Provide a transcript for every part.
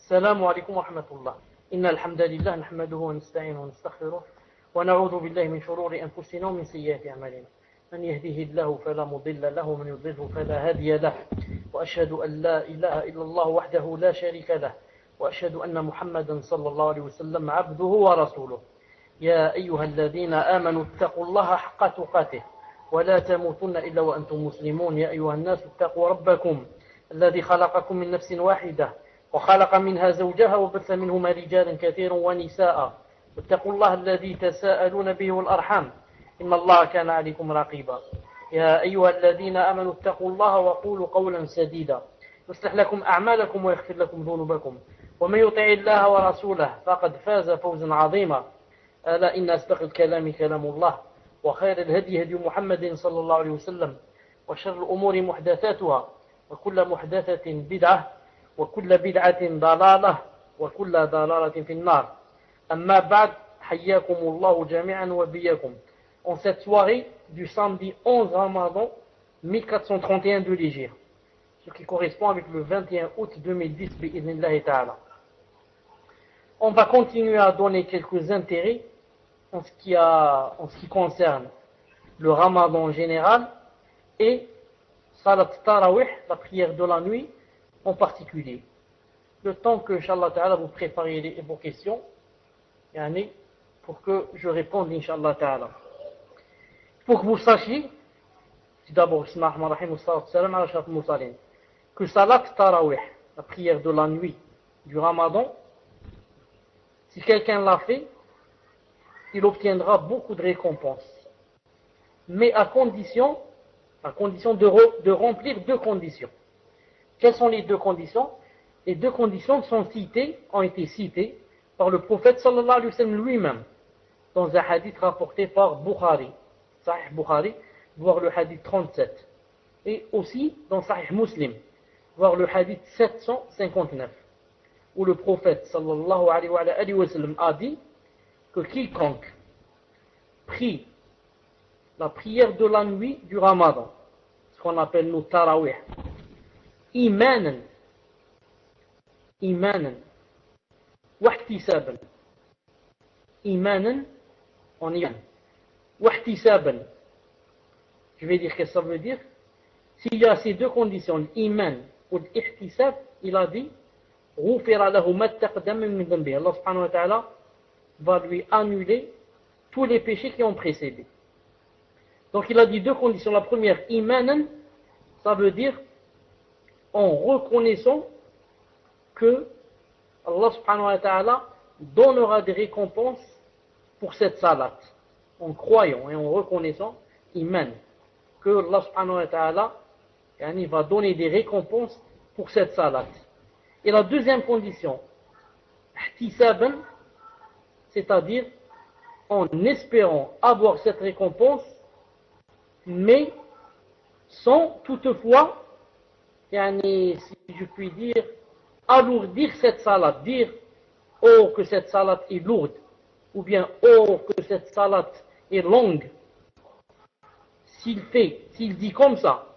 السلام عليكم ورحمة الله. إن الحمد لله نحمده ونستعينه ونستغفره ونعوذ بالله من شرور أنفسنا ومن سيئات أعمالنا. من يهده الله فلا مضل له ومن يضلله فلا هادي له. وأشهد أن لا إله إلا الله وحده لا شريك له وأشهد أن محمدا صلى الله عليه وسلم عبده ورسوله. يا أيها الذين آمنوا اتقوا الله حق تقاته ولا تموتن إلا وأنتم مسلمون. يا أيها الناس اتقوا ربكم الذي خلقكم من نفس واحدة وخلق منها زوجها وبث منهما رجالا كثيرا ونساء. واتقوا الله الذي تساءلون به والأرحام إن الله كان عليكم رقيبا. يا أيها الذين آمنوا اتقوا الله وقولوا قولا سديدا يصلح لكم أعمالكم ويغفر لكم ذنوبكم ومن يطع الله ورسوله فقد فاز فوزا عظيما. ألا إن أصدق الكلام كلام الله وخير الهدي هدي محمد صلى الله عليه وسلم وشر الأمور محدثاتها وكل محدثة بدعة وكل بدعة ضلالة وكل ضلالة في النار. أما بعد حياكم الله جميعا وبياكم. En cette soirée du samedi 11 Ramadan 1431 de l'Hégire, ce qui correspond avec le 21 août 2010 bi'idhnillahi ta'ala. On va continuer à donner quelques intérêts en ce qui concerne le Ramadan en général et Salat Tarawih, la prière de la nuit en particulier. Le temps que, Inch'Allah Ta'ala, vous préparez vos questions, pour que je réponde, Inch'Allah Ta'ala. Il faut que vous sachiez, d'abord, que Salat Tarawih, la prière de la nuit du Ramadan, si quelqu'un l'a fait, il obtiendra beaucoup de récompenses. Mais à condition de remplir deux conditions. Quelles sont les deux conditions? Les deux conditions ont été citées par le prophète sallallahu alayhi wa sallam lui-même dans un hadith rapporté par Bukhari, Sahih Bukhari, voir le hadith 37, et aussi dans Sahih Muslim, voir le hadith 759, où le prophète sallallahu alayhi wa sallam a dit que quiconque prie la prière de la nuit du Ramadan, ce qu'on appelle nous Tarawih, imanan wahtisaban, imanan en iman, wahtisaban, je vais dire qu'est-ce que ça veut dire. S'il y a ces deux conditions, l'iman ou l'ihtisab, il a dit غُفِرَ لَهُ مَا تَقْدَمَ مِنْ ذَنْبِهِ. Allah subhanahu wa ta'ala va lui annuler tous les péchés qui ont précédé. Donc il a dit deux conditions. La première, imanan, ça veut dire en reconnaissant que Allah subhanahu wa ta'ala donnera des récompenses pour cette salat. En croyant et en reconnaissant, iman, que Allah subhanahu wa ta'ala va donner des récompenses pour cette salat. Et la deuxième condition, ihtisaban, c'est-à-dire en espérant avoir cette récompense, mais sans toutefois, si je puis dire, alourdir cette salat, dire oh que cette salat est lourde, ou bien oh que cette salat est longue. S'il dit comme ça,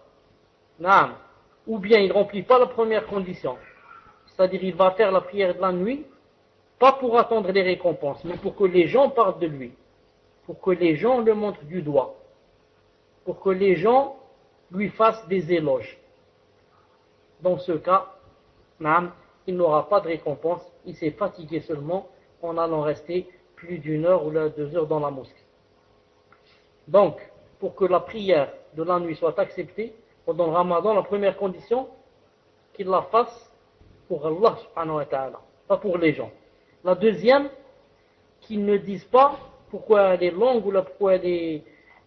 ou bien il ne remplit pas la première condition, c'est-à-dire il va faire la prière de la nuit, pas pour attendre les récompenses, mais pour que les gens parlent de lui, pour que les gens le montrent du doigt, pour que les gens lui fassent des éloges. Dans ce cas, il n'aura pas de récompense, il s'est fatigué seulement en allant rester plus d'une heure ou 2 heures dans la mosquée. Donc, pour que la prière de la nuit soit acceptée pendant le Ramadan, la première condition, qu'il la fasse pour Allah subhanahu wa ta'ala, pas pour les gens. La deuxième, qu'ils ne disent pas pourquoi elle est longue ou pourquoi je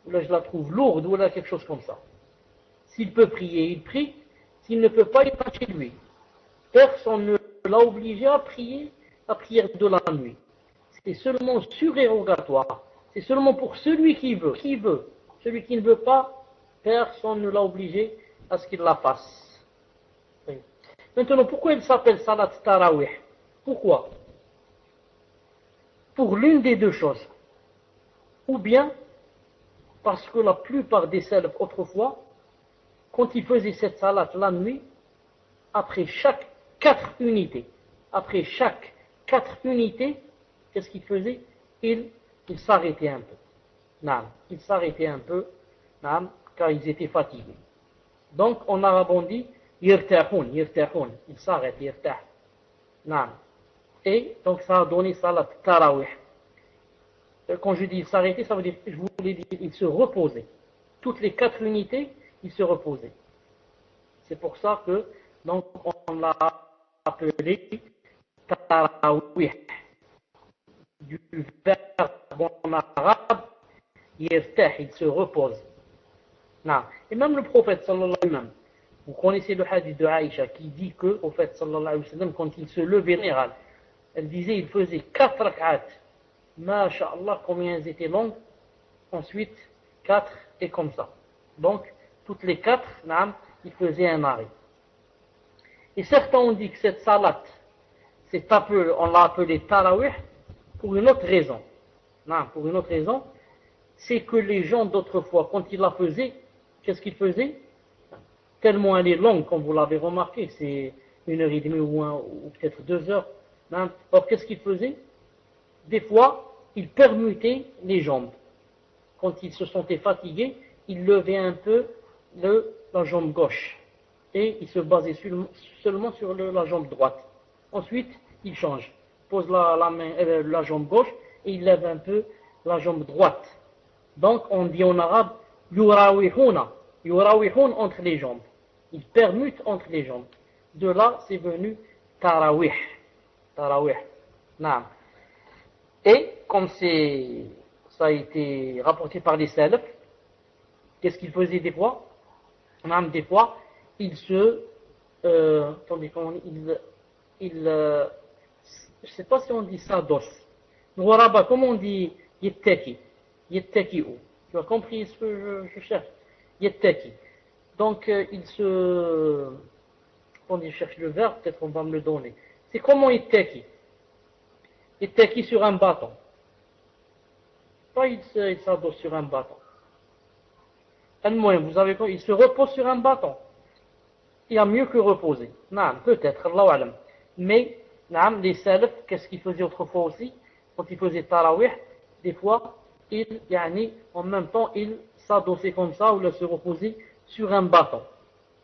la trouve lourde ou quelque chose comme ça. S'il peut prier, il prie. S'il ne peut pas, il va chez lui. Personne ne l'a obligé à prier la prière de la nuit. C'est seulement surérogatoire. C'est seulement pour celui qui veut. Celui qui ne veut pas, personne ne l'a obligé à ce qu'il la fasse. Maintenant, pourquoi il s'appelle Salat Tarawih? Pourquoi? Pour l'une des deux choses. Ou bien, parce que la plupart des salafs autrefois, quand ils faisaient cette salat la nuit, après chaque 4 unités, après chaque 4 unités, qu'est-ce qu'il faisait? Il s'arrêtait un peu. Naam, il s'arrêtait un peu, naam, car ils étaient fatigués. Donc en arabe on dit yirtahun, yirtahun, il s'arrête, yirtah. Naam. Et donc ça a donné salat tarawih. Quand je dis il s'arrêtait, ça veut dire, je voulais dire, il se reposait. Toutes les 4 unités, il se reposait. C'est pour ça que, donc, on l'a appelé tarawih. Du verbe en arabe, yirtah, il se repose. Non. Et même le prophète sallallahu alayhi wa sallam, vous connaissez le hadith de Aïcha qui dit que, au fait sallallahu alayhi wa sallam, quand il se levait en général, elle disait il faisait 4 rak'at. Masha'Allah, combien elles étaient longues. Ensuite, 4 et comme ça. Donc, toutes les 4, il faisait un arrêt. Et certains ont dit que cette salat, on l'a appelée tarawih pour une autre raison. Non, pour une autre raison, c'est que les gens d'autrefois, quand ils la faisaient, qu'est-ce qu'ils faisaient? Tellement elle est longue, comme vous l'avez remarqué, c'est 1h30 ou peut-être 2 heures. Non. Or, qu'est-ce qu'ils faisaient? Des fois, ils permutaient les jambes. Quand ils se sentaient fatigués, ils levaient un peu la jambe gauche. Et ils se basaient seulement sur la jambe droite. Ensuite, ils changent. Ils posent la jambe gauche et ils lèvent un peu la jambe droite. Donc, on dit en arabe, yurawihuna. Yurawihun entre les jambes. Ils permutent entre les jambes. De là, c'est venu tarawih. Tarawih. Naam. Et, comme ça a été rapporté par les salafs, qu'est-ce qu'ils faisaient des fois? Naam, des fois, ils se... attendez, je ne sais pas si on dit ça d'os. Nous, arabe, comment on dit yettaki? Yettaki'u. Tu as compris ce que je cherche? Yettaki. Donc, il se... Quand je cherche le verbe, peut-être on va me le donner. C'est comment yettaki? Yettaki sur un bâton. Pas il s'adosse sur un bâton. Vous avez compris? Il se repose sur un bâton. Il y a mieux que reposer. Non, peut-être, Allahu alam. Mais, les salafs, qu'est-ce qu'ils faisaient autrefois aussi? Quand ils faisaient tarawih, des fois, en même temps, ils s'adossaient comme ça, ou ils se reposaient sur un bâton.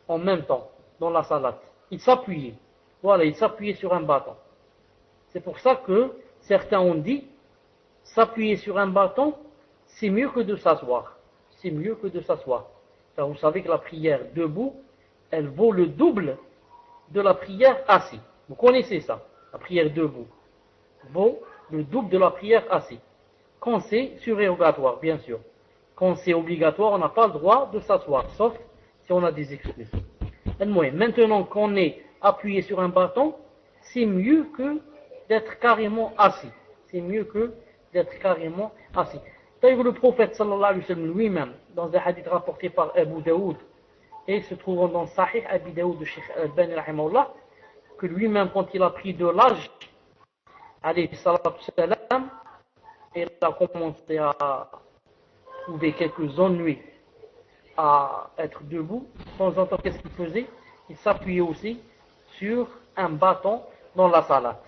En même temps, dans la salat. Ils s'appuyaient. Voilà, ils s'appuyaient sur un bâton. C'est pour ça que certains ont dit, s'appuyer sur un bâton, c'est mieux que de s'asseoir. C'est mieux que de s'asseoir. Car vous savez que la prière debout, elle vaut le double de la prière assis. Vous connaissez ça, la prière debout. Vaut le double de la prière assis. Quand c'est surérogatoire, bien sûr. Quand c'est obligatoire, on n'a pas le droit de s'asseoir, sauf si on a des excuses. Maintenant qu'on est appuyé sur un bâton, c'est mieux que d'être carrément assis. C'est mieux que d'être carrément assis. D'ailleurs, le prophète sallallahu alayhi wa sallam lui-même, dans un hadith rapporté par Abu Daoud, et se trouvant dans Sahih Abi Daoud de Cheikh Al-Bani rahimahullah, que lui-même, quand il a pris de l'âge, alayhi salatu salam, il a commencé à trouver quelques ennuis à être debout. De temps en temps, qu'est-ce qu'il faisait? Il s'appuyait aussi sur un bâton dans la salat.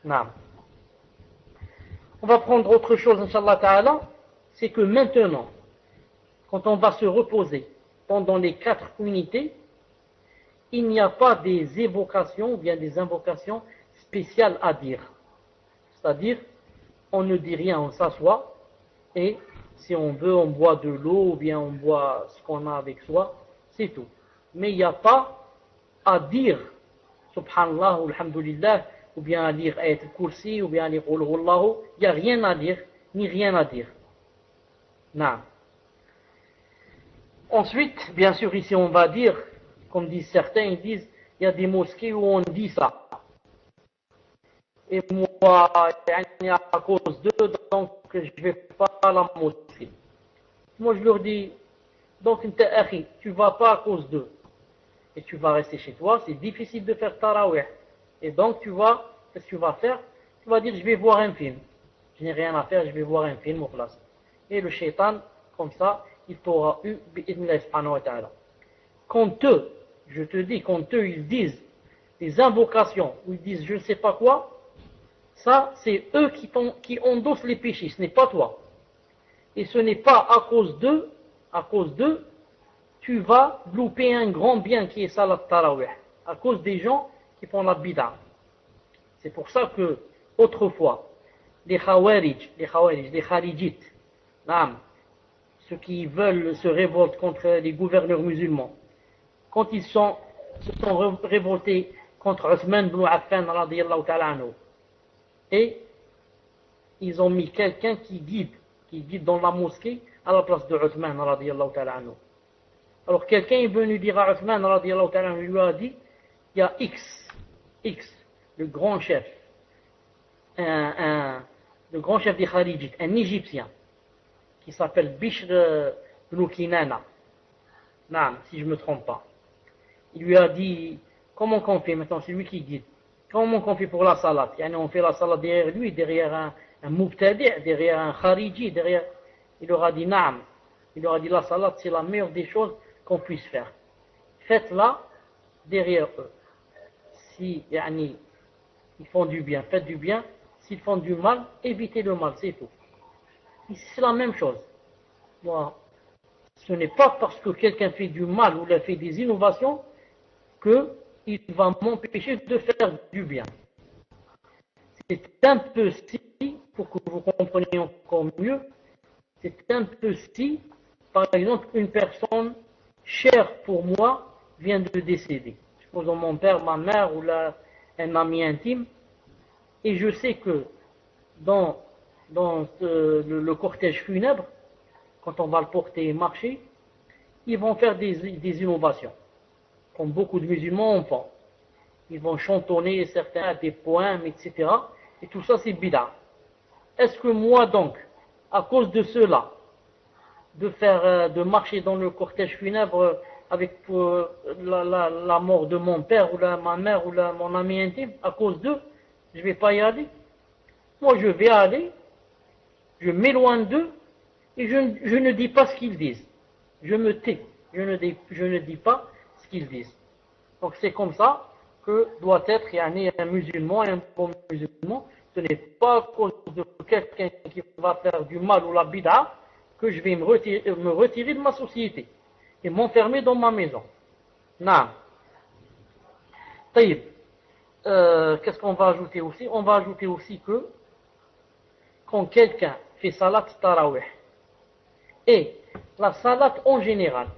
Naam. On va prendre autre chose, Inch'Allah Ta'ala, c'est que maintenant, quand on va se reposer pendant les 4 unités, il n'y a pas des évocations ou bien des invocations spéciales à dire. C'est-à-dire, on ne dit rien, on s'assoit et si on veut, on boit de l'eau ou bien on boit ce qu'on a avec soi, c'est tout. Mais il n'y a pas à dire Subhanallah ou Alhamdulillah, ou bien à lire Ayat al-Kursi, ou bien à lire Qul Huwallahu. Il n'y a rien à dire, ni rien à dire. Non. Ensuite, bien sûr, ici on va dire, comme disent certains, ils disent, il y a des mosquées où on dit ça. Et moi, à cause d'eux, donc je ne vais pas à la mosquée. Moi, je leur dis, donc, tu ne vas pas à cause d'eux. Et tu vas rester chez toi, c'est difficile de faire tarawih. Et donc, qu'est-ce que tu vas faire? Tu vas dire, je vais voir un film. Je n'ai rien à faire, je vais voir un film au place. Et le shaitan, comme ça, il t'aura eu, bi'idhnillah subhanahu wa ta'ala. Quand eux, je te dis, quand eux, ils disent, des invocations, où ils disent je ne sais pas quoi, ça c'est eux qui endossent les péchés, ce n'est pas toi. Et ce n'est pas à cause d'eux, tu vas louper un grand bien qui est Salat Tarawih, à cause des gens qui font la bid'a. C'est pour ça que, autrefois, les Kharijites, ceux qui veulent se révolter contre les gouverneurs musulmans, quand ils se sont révoltés contre Uthman ibn Affan radiyallahu ta'ala anhu, et ils ont mis quelqu'un qui guide dans la mosquée à la place de Uthman radiyallahu ta'ala anhu. Alors quelqu'un est venu dire à Uthman radiyallahu ta'ala anhu, lui a dit, il y a X, le grand chef, le grand chef des Kharijites, un Égyptien, qui s'appelle Bishr ibn Kinana, si je ne me trompe pas. Il lui a dit, comment qu'on fait maintenant, c'est lui qui guide, comment qu'on fait pour la salat? On fait la salat derrière lui, derrière un mubtadi', derrière un khariji, derrière... Il leur a dit, naam. Il leur a dit, la salat, c'est la meilleure des choses qu'on puisse faire. Faites-la derrière eux. Si ils font du bien, faites du bien. S'ils font du mal, évitez le mal, c'est tout. Ici, c'est la même chose. Moi, ce n'est pas parce que quelqu'un fait du mal ou il a fait des innovations qu'il va m'empêcher de faire du bien. C'est un peu si, pour que vous compreniez encore mieux, c'est un peu si, par exemple, une personne chère pour moi vient de décéder. Supposons mon père, ma mère ou un ami intime, et je sais que dans le cortège funèbre, quand on va le porter et marcher, ils vont faire des innovations, comme beaucoup de musulmans en font. Ils vont chantonner certains des poèmes, etc. Et tout ça, c'est bid'a. Est-ce que moi, donc, à cause de cela, de marcher dans le cortège funèbre avec la mort de mon père ou ma mère ou mon ami intime, à cause d'eux, je ne vais pas y aller? Moi, je vais aller, je m'éloigne d'eux, et je ne dis pas ce qu'ils disent. Je me tais. Je ne dis pas ce qu'ils disent. Donc c'est comme ça que doit être un musulman, un bon musulman. Ce n'est pas à cause de quelqu'un qui va faire du mal ou la bid'a que je vais me retirer de ma société et m'enfermer dans ma maison. Non. Qu'est-ce qu'on va ajouter aussi? On va ajouter aussi que quand quelqu'un fait salat tarawih, et la salat en général,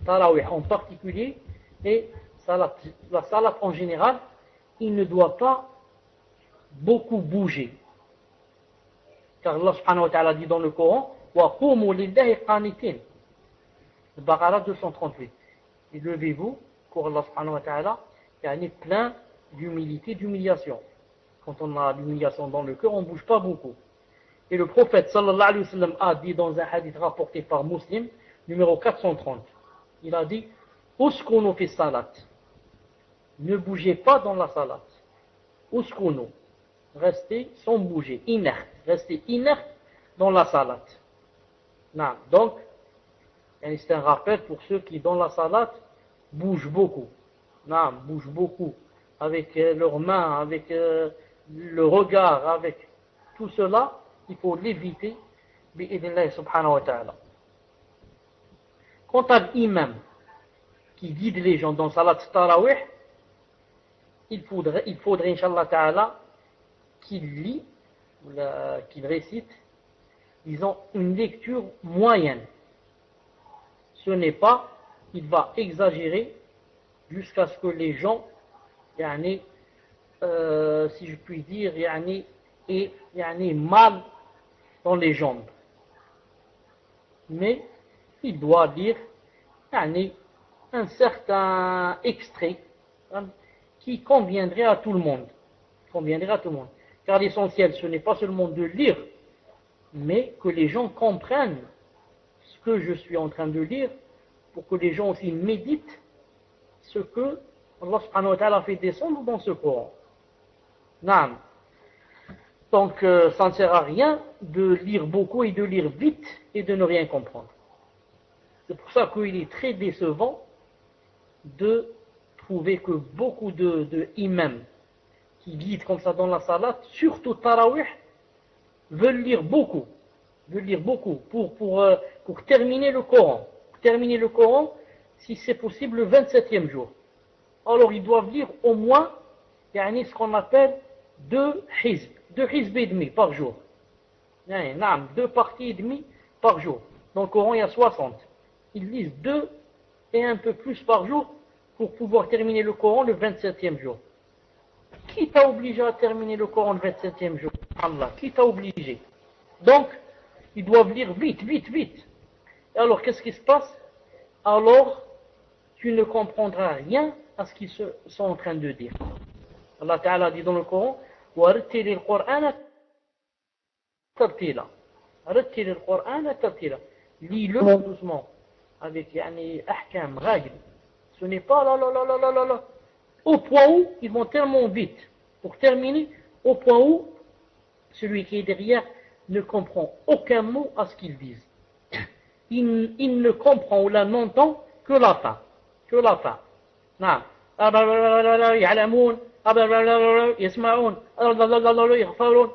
tarawih en particulier, et la salat en général, il ne doit pas beaucoup bouger. Car Allah subhanahu wa ta'ala dit dans le Coran, وَقُومُوا لِلَّهِ قَانِتِينَ. Le Baqara 238. Et levez-vous pour Allah subhanahu wa ta'ala, il y a plein d'humilité, d'humiliation. Quand on a l'humiliation dans le cœur, on ne bouge pas beaucoup. Et le prophète sallallahu alayhi wa sallam a dit dans un hadith rapporté par Muslim, numéro 430, il a dit, uskunu fi salat. Ne bougez pas dans la salat. Uskunu. Restez sans bouger, inerte. Restez inerte dans la salat. Non. Donc, c'est un rappel pour ceux qui dans la salat bougent beaucoup. Non, bougent beaucoup. Avec leurs mains, avec le regard, avec tout cela, il faut l'éviter, bi'idhnillah subhanahu wa ta'ala. Quant à l'imam qui guide les gens dans salat tarawih, il faudrait inshallah ta'ala, qu'il lit, qu'il récite, disons, une lecture moyenne. Ce n'est pas, il va exagérer jusqu'à ce que les gens, si je puis dire, aient mal dans les jambes. Mais il doit lire un certain extrait qui conviendrait à tout le monde. Car l'essentiel, ce n'est pas seulement de lire, mais que les gens comprennent ce que je suis en train de lire, pour que les gens aussi méditent ce que Allah subhanahu wa ta'ala fait descendre dans ce Coran. Naam. Donc, ça ne sert à rien de lire beaucoup et de lire vite et de ne rien comprendre. C'est pour ça qu'il est très décevant de trouvé que beaucoup de imams qui guident comme ça dans la salat, surtout Tarawih, veulent lire beaucoup pour terminer le Coran. Pour terminer le Coran, si c'est possible, le 27e jour. Alors ils doivent lire au moins ce qu'on appelle 2 hizb et demi par jour. 2 parties et demi par jour. Dans le Coran, il y a 60. Ils lisent 2 et un peu plus par jour pour pouvoir terminer le Coran le 27e jour. Qui t'a obligé à terminer le Coran le 27e jour? Allah, qui t'a obligé? Donc, ils doivent lire vite. Et alors, qu'est-ce qui se passe? Alors, tu ne comprendras rien à ce qu'ils sont en train de dire. Allah Ta'ala dit dans le Coran, وَرَتِّلِ الْقُرْآنَ تَرْتِيلًا. رَتِّلِ الْقُرْآنَ تَرْتِيلًا. Lis-le doucement, avec ahkam, règles. Ce n'est pas là. Au point où ils vont tellement vite. Pour terminer, au point où celui qui est derrière ne comprend aucun mot à ce qu'ils disent. Il ne comprend ou n'entend que la fin. نعم. يعلمون يسمعون يغفرون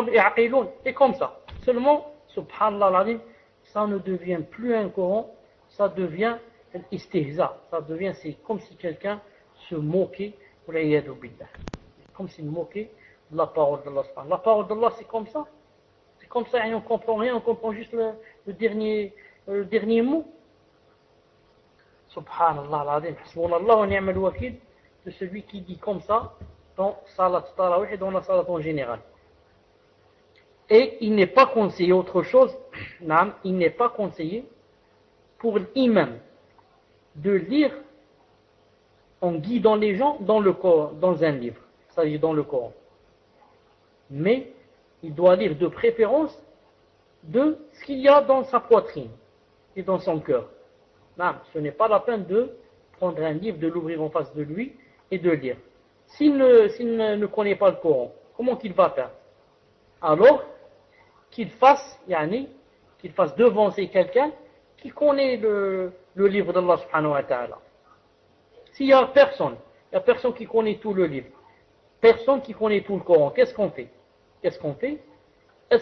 يعقلون. Et comme ça. Seulement, subhanallah l'azim, ça ne devient plus un Coran, ça devient un istihza. Ça devient, c'est comme si quelqu'un se moquait, comme s'il moquait de la parole d'Allah. La parole d'Allah, c'est comme ça. C'est comme ça, et on ne comprend rien, on comprend juste le dernier mot. Subhanallah al-Azim, Hasbunallah wa ni'mal wakil, de celui qui dit comme ça dans Salat Tarawih et dans la Salat en général. Et il n'est pas conseillé autre chose, il n'est pas conseillé pour l'imam de lire en guidant les gens dans le Coran, dans un livre, c'est-à-dire dans le Coran. Mais il doit lire de préférence de ce qu'il y a dans sa poitrine et dans son cœur. Non, ce n'est pas la peine de prendre un livre, de l'ouvrir en face de lui et de lire. S'il ne connaît pas le Coran, comment qu'il va faire? Alors, qu'il fasse devancer quelqu'un qui connaît le livre d'Allah subhanahu wa ta'ala. S'il n'y a personne qui connaît tout le livre, personne qui connaît tout le Coran, qu'est-ce qu'on fait? Est-ce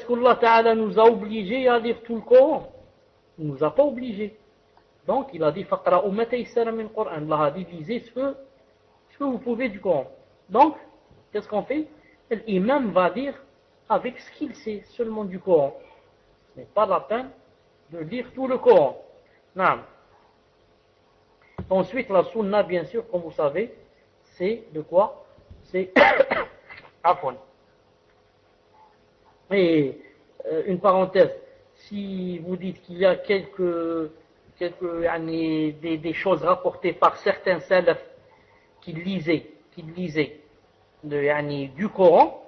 qu'Allah ta'ala nous a obligés à lire tout le Coran? Il ne nous a pas obligés. Donc, il a dit, فَقْرَأُ مَا تَيَسَّرَ مِنَ الْقُرْآنِ. Allah a dit, lisez ce que vous pouvez du Coran. Donc, qu'est-ce qu'on fait? L'imam va lire avec ce qu'il sait seulement du Coran. Ce n'est pas la peine de lire tout le Coran. Non. Ensuite, la sunna, bien sûr, comme vous savez, c'est de quoi? C'est Afwan. Et une parenthèse, si vous dites qu'il y a des choses rapportées par certains salaf qui lisaient du Coran,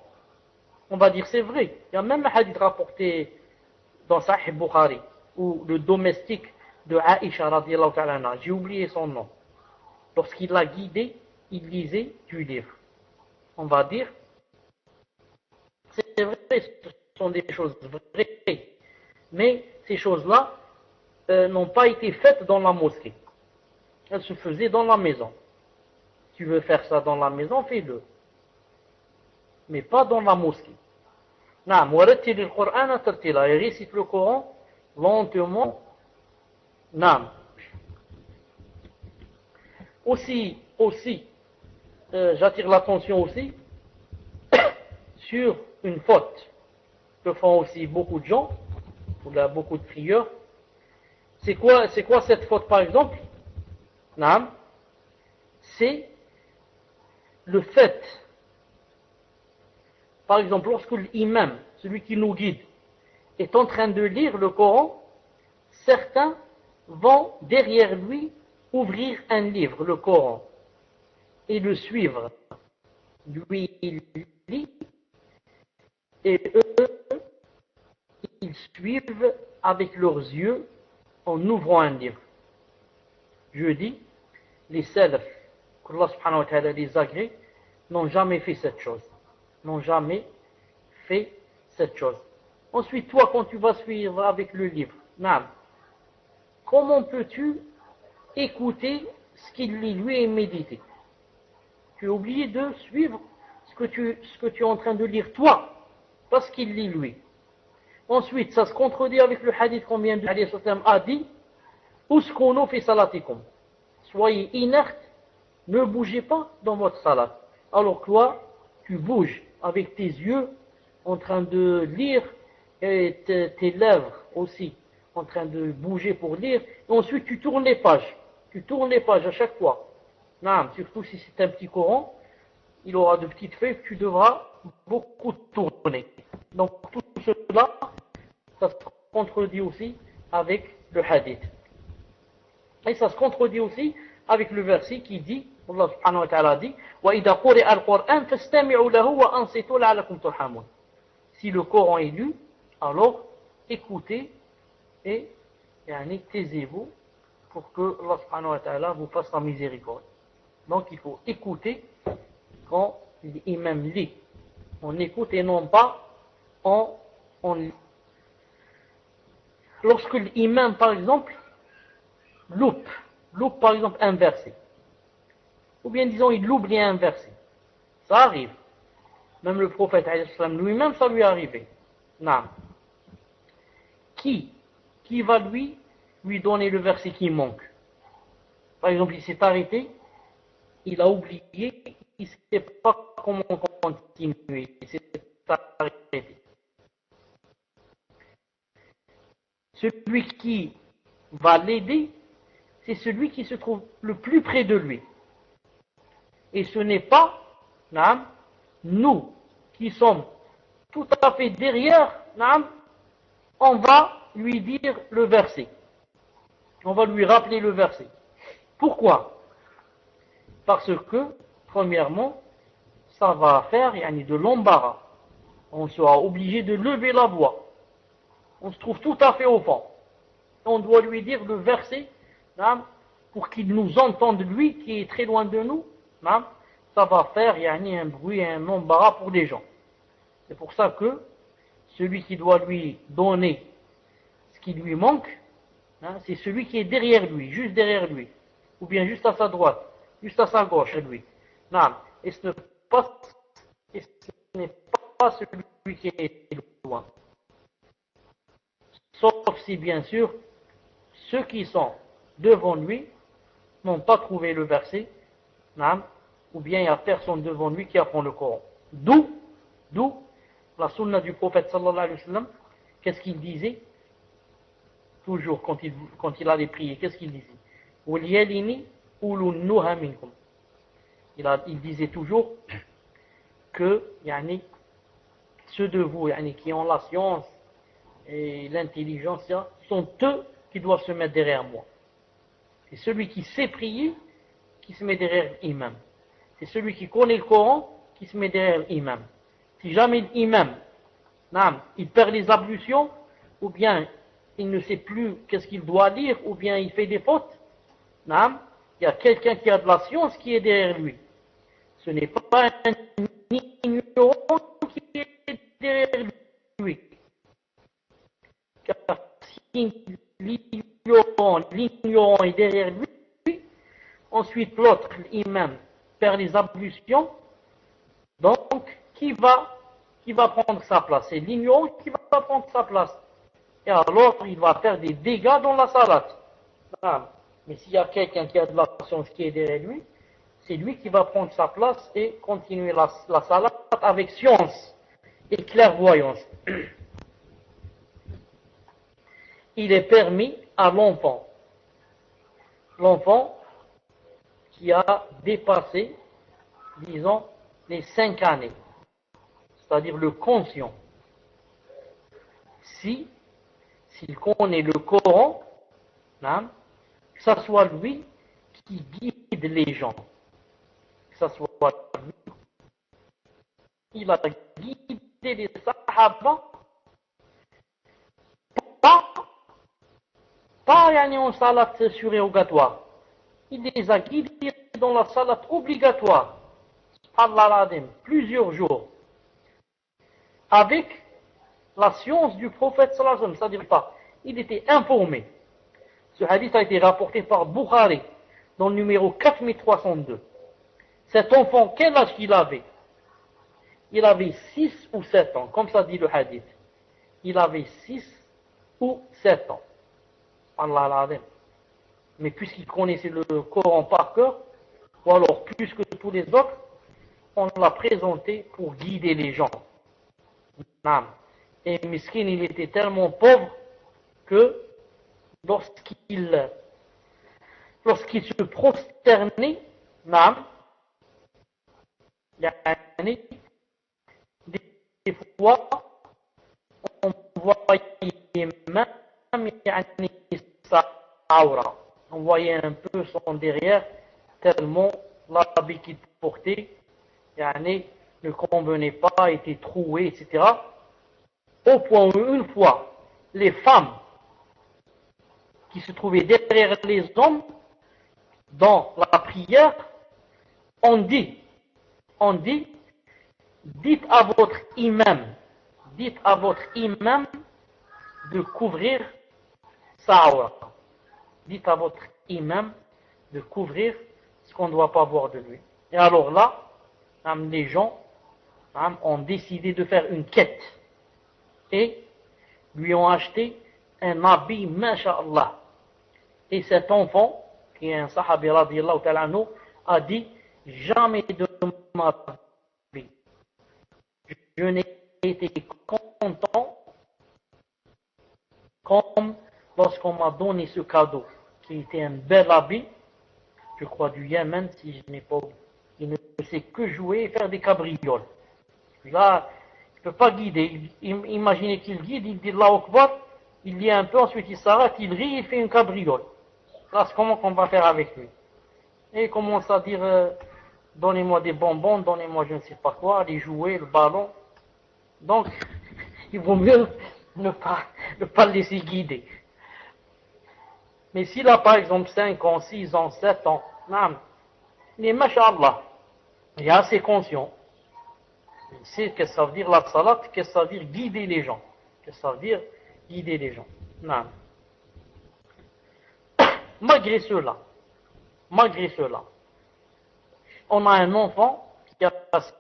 on va dire c'est vrai. Il y a même un hadith rapporté dans Sahih Bukhari où le domestique de Aïcha radiyallahu ta'ala anha, j'ai oublié son nom, lorsqu'il l'a guidé, il lisait du livre. On va dire, c'est vrai, ce sont des choses vraies, mais ces choses-là n'ont pas été faites dans la mosquée. Elles se faisaient dans la maison. Si tu veux faire ça dans la maison, fais-le. Mais pas dans la mosquée. Naam, warattil al-Qur'ana tartila. Et récite le Coran lentement. Naam. Aussi, j'attire l'attention aussi sur une faute que font aussi beaucoup de gens, ou là, beaucoup de prieurs. C'est quoi cette faute par exemple? Naam. C'est le fait, par exemple, lorsque l'imam, celui qui nous guide, est en train de lire le Coran, certains vont derrière lui ouvrir un livre, le Coran, et le suivre. Lui, il lit, et eux, ils suivent avec leurs yeux en ouvrant un livre. Je dis, les salafs, qu'Allah subhanahu wa ta'ala les agrée, n'ont jamais fait cette chose. Ensuite, toi, quand tu vas suivre avec le livre, comment peux-tu écouter ce qu'il lit lui est médité. Tu es obligé de suivre ce que tu es en train de lire toi, pas ce qu'il lit lui. Ensuite, ça se contredit avec le hadith qu'on vient de dire, a dit, Uskunu fi salatikum. Soyez inerte, ne bougez pas dans votre salat. Alors que toi, tu bouges avec tes yeux en train de lire et tes lèvres aussi en train de bouger pour lire. Et ensuite, tu tournes les pages. Tu tournes les pages à chaque fois. Non, surtout si c'est un petit Coran, il aura de petites feuilles que tu devras beaucoup tourner. Donc tout cela, ça se contredit aussi avec le hadith. Et ça se contredit aussi avec le verset qui dit, Allah subhanahu wa ta'ala dit, وَإِذَا قُرِئَ الْقُرْآنَ فَاسْتَمِعُوا لَهُ وَأَنصِتُوا لَعَلَّكُمْ تُرْحَمُونَ. Si le Coran est lu, alors écoutez et taisez-vous pour que Allah subhanahu wa ta'ala vous fasse la miséricorde. Donc il faut écouter quand l'imam lit. On écoute et non pas on lit. Lorsque l'imam, par exemple, loupe par exemple un verset, ou bien disons il oublie un verset, ça arrive. Même le prophète lui-même, ça lui est arrivé. Non. Qui va lui donner le verset qui manque? Par exemple, il s'est arrêté, il a oublié, il ne sait pas comment continuer, il s'est arrêté. Celui qui va l'aider, c'est celui qui se trouve le plus près de lui. Et ce n'est pas nous qui sommes tout à fait derrière, on va lui dire le verset. On va lui rappeler le verset. Pourquoi? Parce que, premièrement, ça va faire de l'embarras. On sera obligé de lever la voix. On se trouve tout à fait au fond. On doit lui dire le verset pour qu'il nous entende, lui qui est très loin de nous. Ça va faire un bruit, un embarras pour les gens. C'est pour ça que celui qui doit lui donner ce qui lui manque, c'est celui qui est derrière lui, juste derrière lui, ou bien juste à sa droite, juste à sa gauche, lui. Et ce n'est pas celui qui est loin. Sauf si, bien sûr, ceux qui sont devant lui n'ont pas trouvé le verset, ou bien il n'y a personne devant lui qui apprend le Coran. D'où la sunna du prophète sallallahu alayhi wa sallam, qu'est-ce qu'il disait? Toujours quand il allait prier, qu'est-ce qu'il disait? Il disait toujours que ceux de vous qui ont la science et l'intelligence sont eux qui doivent se mettre derrière moi. C'est celui qui sait prier qui se met derrière l'imam. C'est celui qui connaît le Coran qui se met derrière l'imam. Si jamais l'imam il perd les ablutions, ou bien il ne sait plus qu'est-ce qu'il doit lire, ou bien il fait des fautes, il y a quelqu'un qui a de la science qui est derrière lui. Ce n'est pas un ignorant qui est derrière lui. Car si l'ignorant est derrière lui, ensuite l'autre, l'imam, perd les ablutions, donc qui va prendre sa place? C'est l'ignorant qui va prendre sa place. Et alors, il va faire des dégâts dans la salat. Mais s'il y a quelqu'un qui a de la science qui est derrière lui, c'est lui qui va prendre sa place et continuer la salat avec science et clairvoyance. Il est permis à l'enfant qui a dépassé, disons, les 5 années, c'est-à-dire le conscient, s'il connaît le Coran, que ce soit lui qui guide les gens, que ce soit lui, il a guidé les sahaba, pas en salat surérogatoire, il les a guidés dans la salat obligatoire, plusieurs jours, avec la science du prophète sallallahu alayhi wa sallam, c'est-à-dire pas, il était informé. Ce hadith a été rapporté par Bukhari dans le numéro 4302. Cet enfant, quel âge il avait? Il avait 6 ou 7 ans, comme ça dit le hadith. Il avait 6 ou 7 ans. Allah al-Azim. Mais puisqu'il connaissait le Coran par cœur, ou alors plus que tous les autres, on l'a présenté pour guider les gens. Et Miskin, il était tellement pauvre que lorsqu'il se prosternait, des fois, on voyait même sa aura. On voyait un peu son derrière, tellement l'habit qu'il portait ne convenait pas, était troué, etc. Au point où une fois, les femmes qui se trouvaient derrière les hommes, dans la prière, on dit, dites à votre imam de couvrir sa aura. Dites à votre imam de couvrir ce qu'on ne doit pas voir de lui. Et alors là, les gens ont décidé de faire une quête et lui ont acheté un habit, masha'Allah. Et cet enfant, qui est un sahabi radiyallahu ta'ala anhu, a dit, jamais de ma vie, je n'ai été content comme lorsqu'on m'a donné ce cadeau, qui était un bel habit, je crois du Yémen, si je n'ai pas oublié. Il ne sait que jouer et faire des cabrioles. Là, il ne peut pas guider. Imaginez qu'il guide, il dit Allahu Akbar, il lit un peu, ensuite il s'arrête, il rit, il fait une cabriole. Là, c'est comment qu'on va faire avec lui. Et il commence à dire donnez-moi des bonbons, donnez-moi je ne sais pas quoi, les jouets, le ballon. Donc, il vaut mieux ne pas le laisser guider. Mais s'il a par exemple 5 ans, 6 ans, 7 ans, il est masha'Allah, il est assez conscient. Il sait qu'est-ce que ça veut dire la salat, qu'est-ce que ça veut dire guider les gens. Qu'est-ce que ça veut dire guider les gens. Malgré cela, on a un enfant qui a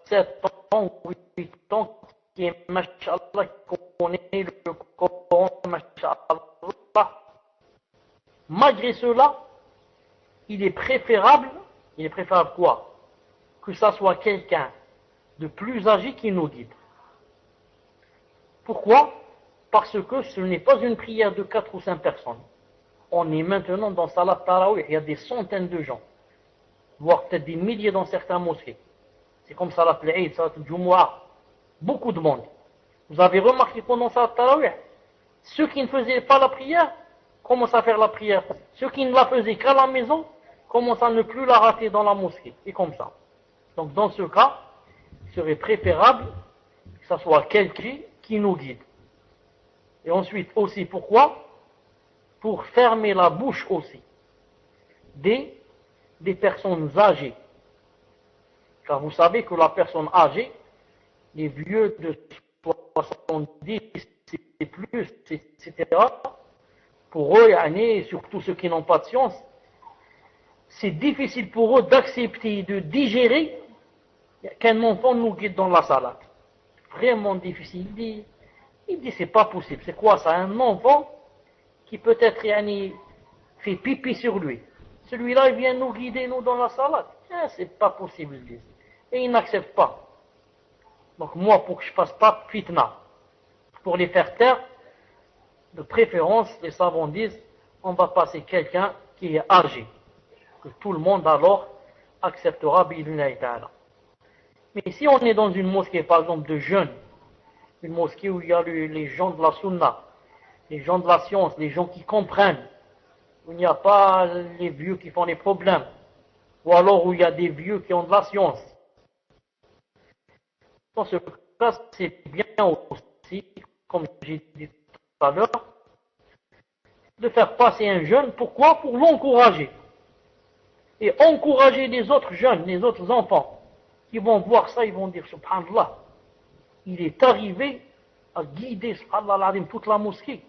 7 ans ou 8 ans qui est masha'Allah, qui connaît le Coran, masha'Allah. Malgré cela, il est préférable quoi? Que ça soit quelqu'un de plus âgé qui nous guide. Pourquoi? Parce que ce n'est pas une prière de 4 ou 5 personnes. On est maintenant dans Salat Tarawih, il y a des centaines de gens, voire peut-être des milliers dans certains mosquées. C'est comme Salat al-Eid, Salat al-Jumu'ah, beaucoup de monde. Vous avez remarqué pendant Salat Tarawih, ceux qui ne faisaient pas la prière commencent à faire la prière. Ceux qui ne la faisaient qu'à la maison commencent à ne plus la rater dans la mosquée. Et comme ça. Donc dans ce cas, il serait préférable que ce soit quelqu'un qui nous guide. Et ensuite aussi, pourquoi? Pour fermer la bouche aussi des personnes âgées. Car vous savez que la personne âgée, les vieux de 70 et plus, etc., pour eux, et surtout ceux qui n'ont pas de science, c'est difficile pour eux d'accepter et de digérer qu'un enfant nous guide dans la salade. Vraiment difficile. Il dit c'est pas possible. C'est quoi ça? Un enfant qui peut-être fait pipi sur lui. Celui-là, il vient nous guider, nous, dans la salade. C'est pas possible, ils disent. Et ils n'acceptent pas. Donc moi, pour que je fasse pas fitna, pour les faire taire, de préférence, les savants disent, on va passer quelqu'un qui est âgé. Que tout le monde alors acceptera bi'idhnillahi ta'ala. Mais si on est dans une mosquée, par exemple, de jeunes, une mosquée où il y a les gens de la sunna, les gens de la science, les gens qui comprennent, où il n'y a pas les vieux qui font des problèmes, ou alors où il y a des vieux qui ont de la science. Dans ce cas, c'est bien aussi, comme j'ai dit tout à l'heure, de faire passer un jeune. Pourquoi? Pour l'encourager. Et encourager les autres jeunes, les autres enfants, qui vont voir ça, ils vont dire, subhanallah, il est arrivé à guider, subhanallah, toute la mosquée.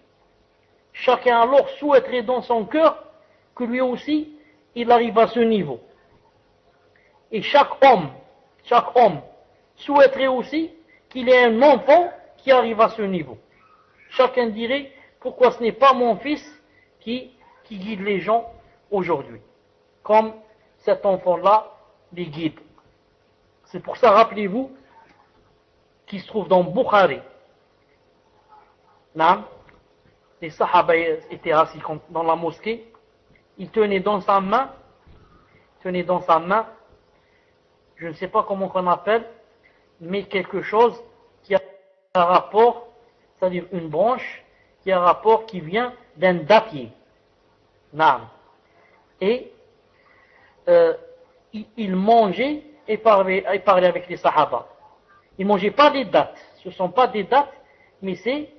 Chacun alors souhaiterait dans son cœur que lui aussi, il arrive à ce niveau. Et chaque homme souhaiterait aussi qu'il ait un enfant qui arrive à ce niveau. Chacun dirait, pourquoi ce n'est pas mon fils qui guide les gens aujourd'hui, comme cet enfant-là les guide. C'est pour ça, rappelez-vous, qu'il se trouve dans Bukhari. Les Sahaba étaient assis dans la mosquée, il tenait dans sa main, je ne sais pas comment on appelle, mais quelque chose qui a un rapport, c'est-à-dire une branche, qui a un rapport qui vient d'un dattier. Et il mangeait et parlait avec les Sahaba. Il ne mangeait pas des dattes, ce ne sont pas des dattes, mais c'est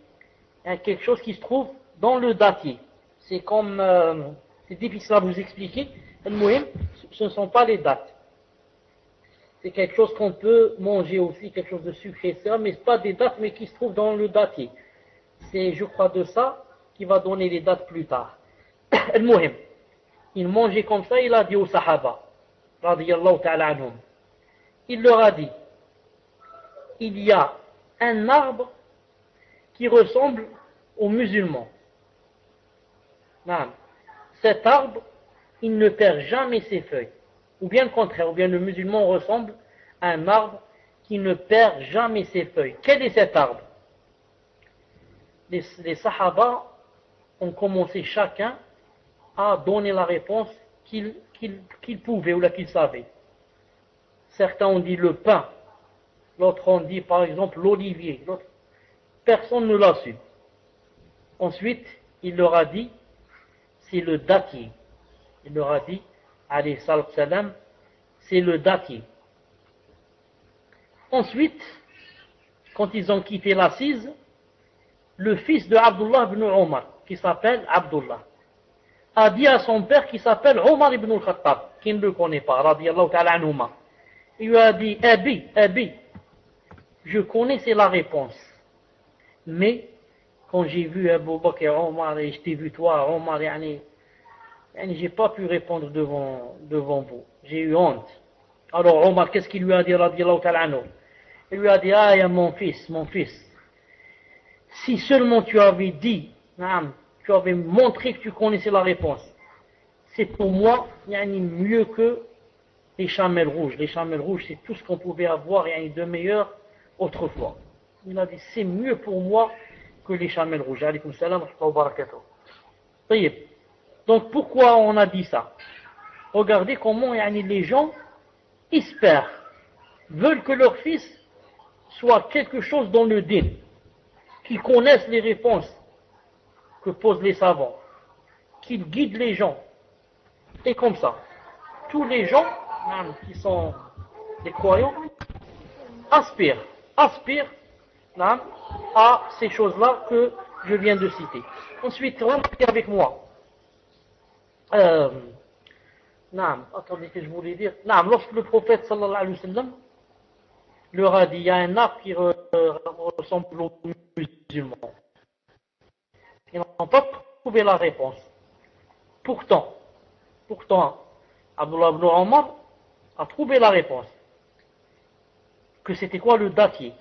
quelque chose qui se trouve dans le dattier. C'est comme, c'est difficile à vous expliquer, ce ne sont pas les dattes. C'est quelque chose qu'on peut manger aussi, quelque chose de sucré, etc. Mais ce n'est pas des dattes, mais qui se trouve dans le dattier. C'est, je crois, de ça qui va donner les dates plus tard. Il mangeait comme ça, il a dit aux Sahaba, radiyallahu ta'ala anhum, il leur a dit, il y a un arbre qui ressemble aux musulmans. Cet arbre, il ne perd jamais ses feuilles. Ou bien le contraire, ou bien le musulman ressemble à un arbre qui ne perd jamais ses feuilles. Quel est cet arbre? Les Sahaba ont commencé chacun à donner la réponse qu'ils pouvaient ou qu'ils savaient. Certains ont dit le pain, l'autre ont dit par exemple l'olivier, personne ne l'a su. Ensuite, il leur a dit, c'est le dattier. Il leur a dit, alayhi salam, c'est le dattier. Ensuite, quand ils ont quitté l'assise, le fils de Abdullah ibn Omar, qui s'appelle Abdullah, a dit à son père qui s'appelle Omar ibn al-Khattab, qui ne le connaît pas, radiyallahu ta'ala anhuma. Il lui a dit, Abi, je connaissais la réponse. Mais, quand j'ai vu Abu Bakr et Omar, et je t'ai vu toi, Omar, j'ai pas pu répondre devant vous. J'ai eu honte. Alors Omar, qu'est-ce qu'il lui a dit, radiyallahu ta'ala anhu? Il lui a dit, mon fils, si seulement tu avais dit, tu avais montré que tu connaissais la réponse, c'est pour moi mieux que les chamelles rouges. Les chamelles rouges, c'est tout ce qu'on pouvait avoir de meilleur autrefois. Il a dit, c'est mieux pour moi que les chamelles rouges. Alaykoum salam wa barakatuh. Donc pourquoi on a dit ça? Regardez comment les gens espèrent, veulent que leur fils soit quelque chose dans le din, qu'ils connaissent les réponses que posent les savants, qu'ils guident les gens. Et comme ça, tous les gens qui sont des croyants aspirent à ces choses-là que je viens de citer. Ensuite, remarquez avec moi. Attendez que je voulais dire. Lorsque le prophète sallallahu alayhi wa sallam leur a dit, il y a un arbre qui ressemble aux musulmans. Ils n'ont pas trouvé la réponse. Pourtant, Abdullah ibn Omar a trouvé la réponse. Que c'était quoi le dattier?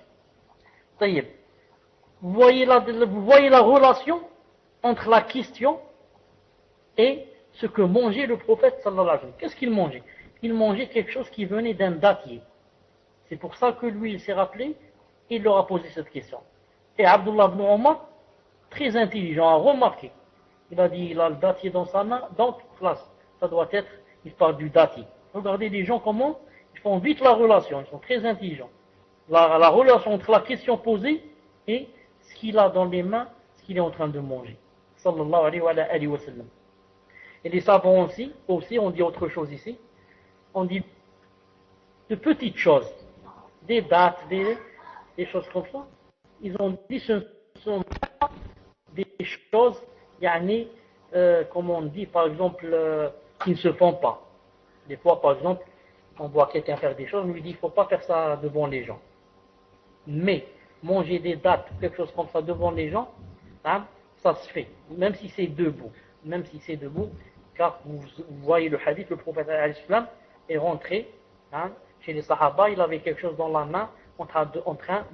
Vous voyez la relation entre la question et ce que mangeait le prophète sallallahu alayhi wa sallam. Qu'est-ce qu'il mangeait? Il mangeait quelque chose qui venait d'un dattier. C'est pour ça que lui, il s'est rappelé, et il leur a posé cette question. Et Abdullah ibn Omar, très intelligent, a remarqué. Il a dit, il a le dattier dans sa main, donc, classe, ça doit être, il parle du dattier. Regardez les gens comment, ils font vite la relation, ils sont très intelligents. La relation entre la question posée et ce qu'il a dans les mains, ce qu'il est en train de manger. Sallallahu alayhi wa sallam. Et les savants aussi, on dit autre chose ici. On dit de petites choses, des dates, des choses comme ça. Ils ont dit ce sont pas des choses, comme on dit par exemple, qui ne se font pas. Des fois, par exemple, on voit quelqu'un faire des choses, on lui dit il ne faut pas faire ça devant les gens. Mais manger des dates, quelque chose comme ça devant les gens, ça se fait, même si c'est debout. car vous voyez le hadith, le prophète est rentré hein, chez les Sahaba, il avait quelque chose dans la main en train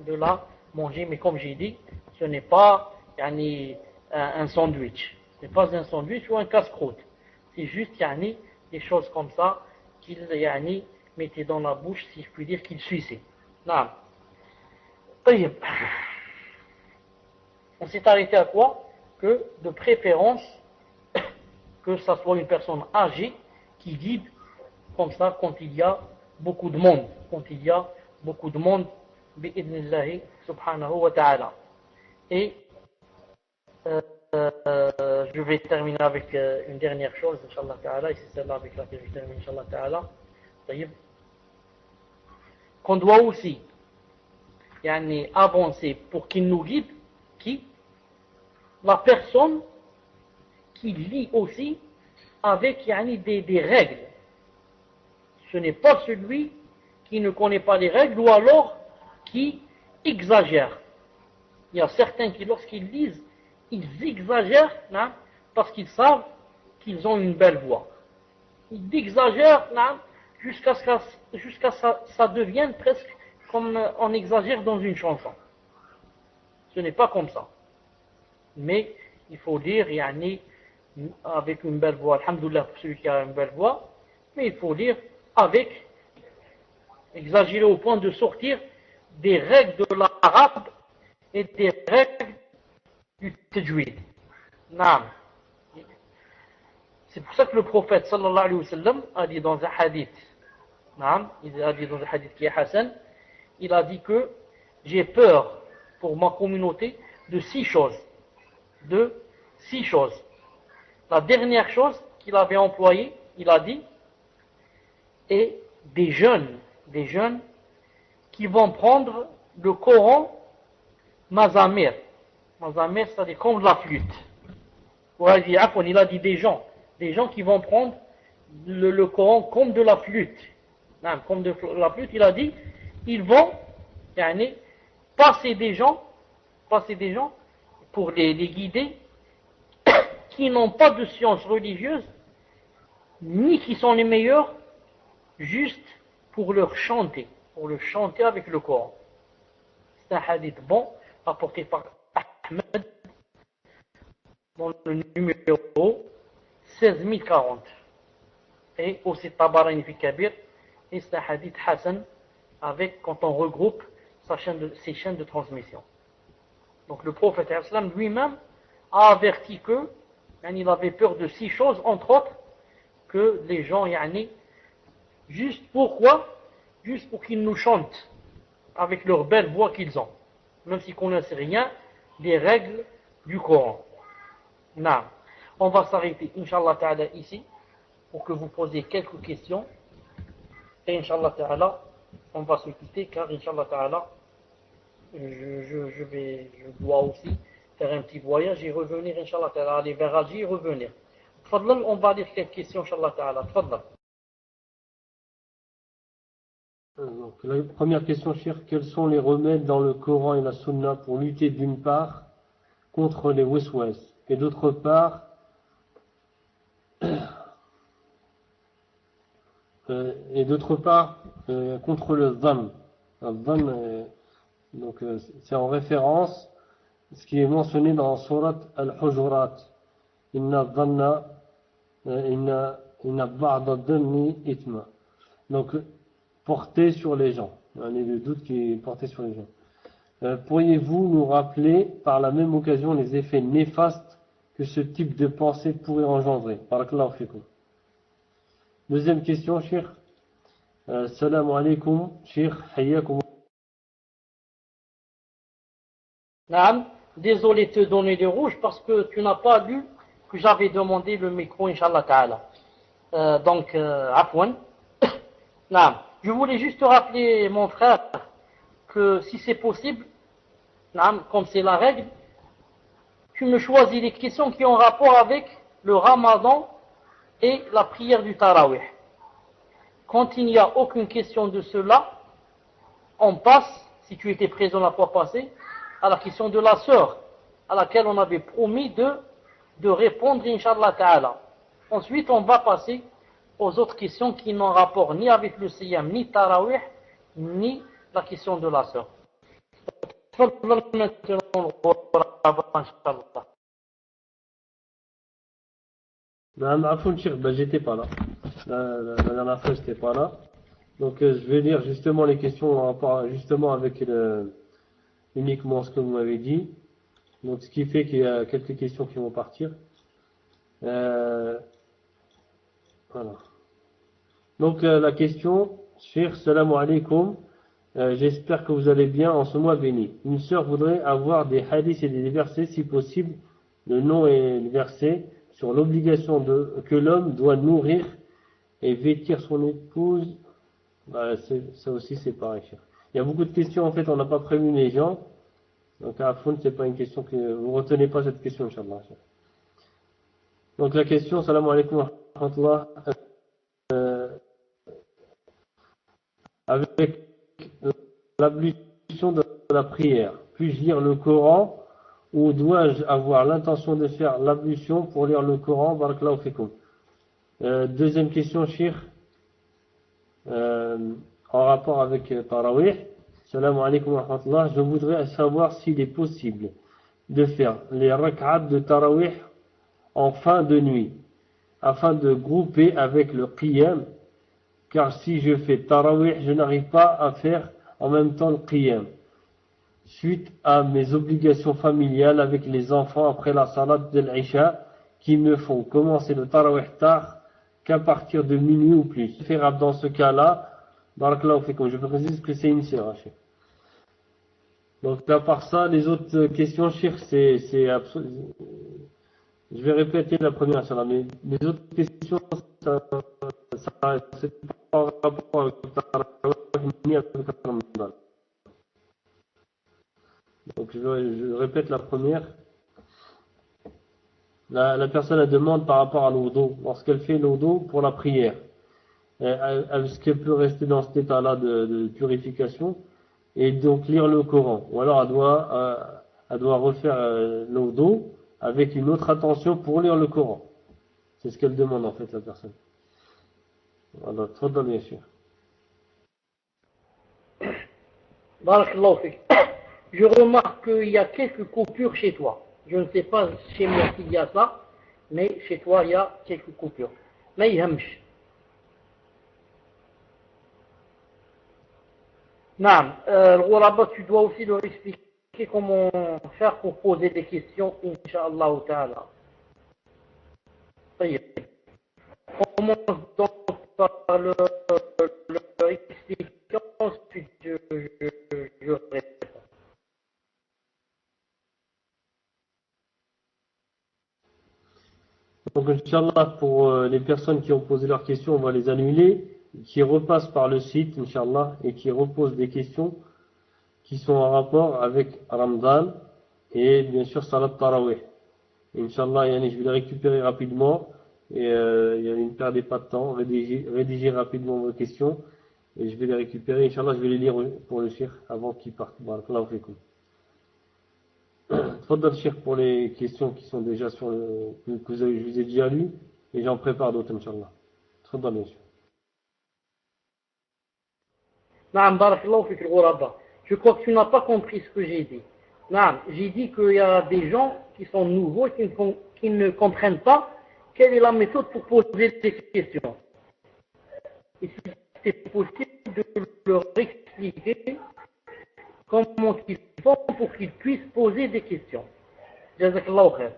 de la manger, mais comme j'ai dit, ce n'est pas yani, un sandwich, ce n'est pas un sandwich ou un casse-croûte, c'est juste yani, des choses comme ça qu'il yani, mettait dans la bouche, si je puis dire qu'il suçait. Non. On s'est arrêté à quoi? Que de préférence que ça soit une personne âgée qui guide comme ça quand il y a beaucoup de monde, bi'idnillahi subhanahu wa ta'ala. Et je vais terminer avec une dernière chose, Inch'Allah ta'ala, et c'est celle-là avec laquelle je termine, Inch'Allah ta'ala. Qu'on doit aussi yani, avancer pour qu'il nous guide, qui? La personne qui lit aussi avec yani, des règles. Ce n'est pas celui qui ne connaît pas les règles ou alors qui exagère. Il y a certains qui, lorsqu'ils lisent, ils exagèrent hein, parce qu'ils savent qu'ils ont une belle voix. Ils exagèrent hein, jusqu'à ce que ça devienne presque comme on exagère dans une chanson. Ce n'est pas comme ça. Mais il faut dire, yani, avec une belle voix, alhamdoulilah pour celui qui a une belle voix, mais il faut dire avec, exagérer au point de sortir des règles de l'arabe et des règles du tajwid. C'est pour ça que le prophète sallallahu alayhi wa sallam a dit dans un hadith, il a dit dans un hadith qui est Hassan, il a dit que j'ai peur pour ma communauté de 6 choses. La dernière chose qu'il avait employée, il a dit, est des jeunes qui vont prendre le Coran mazamir. Mazamir, c'est-à-dire comme de la flûte. Il a dit des gens qui vont prendre le Coran comme de la flûte. Comme de la flûte, il a dit, ils vont passer des gens pour les guider qui n'ont pas de science religieuse ni qui sont les meilleurs juste pour le chanter avec le Coran. C'est un hadith bon rapporté par Ahmed dans le numéro 16040 et aussi Tabarani fi Kabir, et c'est un hadith Hassan avec quand on regroupe ses chaînes de transmission. Donc le prophète lui-même a averti que il avait peur de 6 choses, entre autres que les gens juste pour qu'ils nous chantent avec leur belle voix qu'ils ont, même s'ils ne connaissent rien des règles du Coran. On va s'arrêter Inch'Allah ta'ala ici pour que vous posiez quelques questions et Inch'Allah ta'ala on va se quitter car Inch'Allah ta'ala je dois aussi faire un petit voyage et revenir Inch'Allah ta'ala, aller vers Alger et revenir. Tfadlal, on va lire quelques questions Inch'Allah ta'ala. Tfadlal. Donc, la première question, Cheikh, quels sont les remèdes dans le Coran et la Sunna pour lutter d'une part contre les waswas et d'autre part contre le dhann. Donc c'est en référence ce qui est mentionné dans Surat Al-Hujurat. Inna dhanna inna ba'da dhanni ithma. Donc porter sur les gens. Le doute qui est porté sur les gens. Pourriez-vous nous rappeler par la même occasion les effets néfastes que ce type de pensée pourrait engendrer? Barakallahu fikum. Deuxième question, Cheikh. Salam alaikum, Cheikh, hayyakum. Désolé de te donner des rouges parce que tu n'as pas lu que j'avais demandé le micro, Inch'Allah ta'ala. Donc, afwan. Je voulais juste te rappeler, mon frère, que si c'est possible, comme c'est la règle, tu me choisis les questions qui ont rapport avec le Ramadan et la prière du Tarawih. Quand il n'y a aucune question de cela, on passe, si tu étais présent la fois passée, à la question de la sœur, à laquelle on avait promis de répondre, Inch'Allah ta'ala. Ensuite, on va passer aux autres questions qui n'ont rapport ni avec le siyam, ni tarawih, ni la question de la sœur. J'étais pas là. La dernière fois, j'étais pas là. Donc, je vais lire justement les questions en rapport justement avec uniquement ce que vous m'avez dit. Donc, ce qui fait qu'il y a quelques questions qui vont partir. Voilà. Donc, la question, Cheikh, salam alaikum. J'espère que vous allez bien en ce mois béni. Une sœur voudrait avoir des hadiths et des versets, si possible, le nom et le verset, sur l'obligation que l'homme doit nourrir et vêtir son épouse. Ça aussi, c'est pareil. Il y a beaucoup de questions, en fait, on n'a pas prévenu les gens. Donc, à fond, c'est pas une question que vous retenez pas cette question, Inch'Allah. Donc, la question, salam alaikum wa rahmatullah, avec l'ablution de la prière, puis-je lire le Coran ou dois-je avoir l'intention de faire l'ablution pour lire le Coran? Barakallahu fikum. Deuxième question, Cheikh, en rapport avec Tarawih. Salam alaikum wa rahmatullah. Je voudrais savoir s'il est possible de faire les rak'at de Tarawih en fin de nuit, afin de grouper avec le qiyam, car si je fais Tarawih, je n'arrive pas à faire en même temps le qiyam, suite à mes obligations familiales avec les enfants après la salat de l'Isha, qui me font commencer le Tarawih tard qu'à partir de minuit ou plus. Faire dans ce cas-là, barakallahu fikum, je précise que c'est une sœur. Donc à part ça, les autres questions, Cheikh, c'est absolument... Je vais répéter la première, mais les autres questions, c'est pas en rapport avec le Tarawih ni avec le Ramadan. Donc je répète la première. La personne elle demande par rapport à l'odo. Lorsqu'elle fait l'odo pour la prière, est-ce qu'elle peut rester dans cet état-là de purification et donc lire le Coran? Ou alors elle doit refaire l'odo avec une autre attention pour lire le Coran. C'est ce qu'elle demande en fait la personne. Voilà, trop dans bien sûr. Barakallahu fik. Je remarque qu'il y a quelques coupures chez toi. Je ne sais pas chez moi s'il y a ça, mais chez toi il y a quelques coupures. Mais yhamch. Naam, le tu dois aussi leur expliquer comment faire pour poser des questions, Inch'Allah ta'ala. Commence donc par leur explication, ensuite je réponds. Donc, Inch'Allah, pour les personnes qui ont posé leurs questions, on va les annuler, qui repassent par le site, Inch'Allah, et qui reposent des questions qui sont en rapport avec Ramadan et bien sûr Salat Tarawih. Inch'Allah, je vais les récupérer rapidement et ne perdez pas de temps, rédigez rapidement vos questions et je vais les récupérer. Inch'Allah, je vais les lire pour le Cheikh avant qu'il parte. Barakallahu fikum. Faudra le Cheikh pour les questions qui sont déjà sur je vous ai déjà lu et j'en prépare d'autres, Inch'Allah. Faudra bien sûr. Naam, barakallahu fik al-ghuraba. Je crois que tu n'as pas compris ce que j'ai dit. Naam, j'ai dit qu'il y a des gens qui sont nouveaux et qui ne comprennent pas quelle est la méthode pour poser des questions. Et si c'est possible de leur expliquer comment ils font pour qu'ils puissent poser des questions. Jazakallahu khair.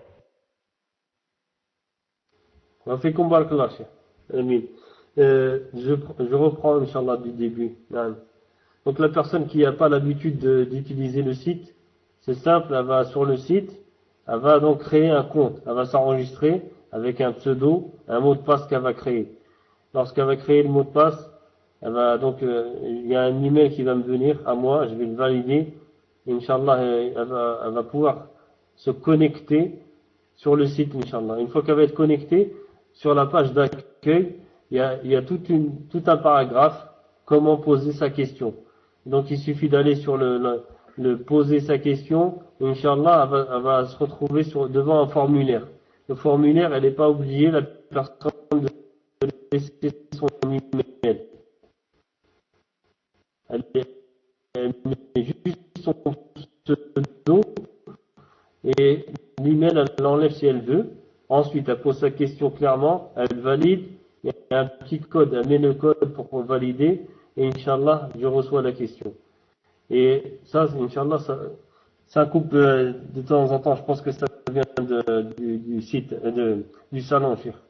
On fait combat le clash. Je reprends, Inch'Allah, du début. Donc la personne qui n'a pas l'habitude d'utiliser le site, c'est simple, elle va sur le site, elle va donc créer un compte, elle va s'enregistrer avec un pseudo, un mot de passe qu'elle va créer. Lorsqu'elle va créer le mot de passe, elle va donc, il y a un email qui va me venir à moi, je vais le valider, Inch'Allah, elle va pouvoir se connecter sur le site, Inch'Allah. Une fois qu'elle va être connectée, sur la page d'accueil, il y a tout un paragraphe, comment poser sa question. Donc il suffit d'aller sur le poser sa question, Inch'Allah, elle va se retrouver devant un formulaire. Le formulaire, elle n'est pas oubliée, la personne de laisser son email. Elle met juste son pseudo et l'email, elle l'enlève si elle veut. Ensuite, elle pose sa question clairement, elle valide, il y a un petit code, elle met le code pour valider, et Inch'Allah, je reçois la question. Et ça, Inch'Allah, ça coupe de temps en temps, je pense que ça vient du site, du salon, cher.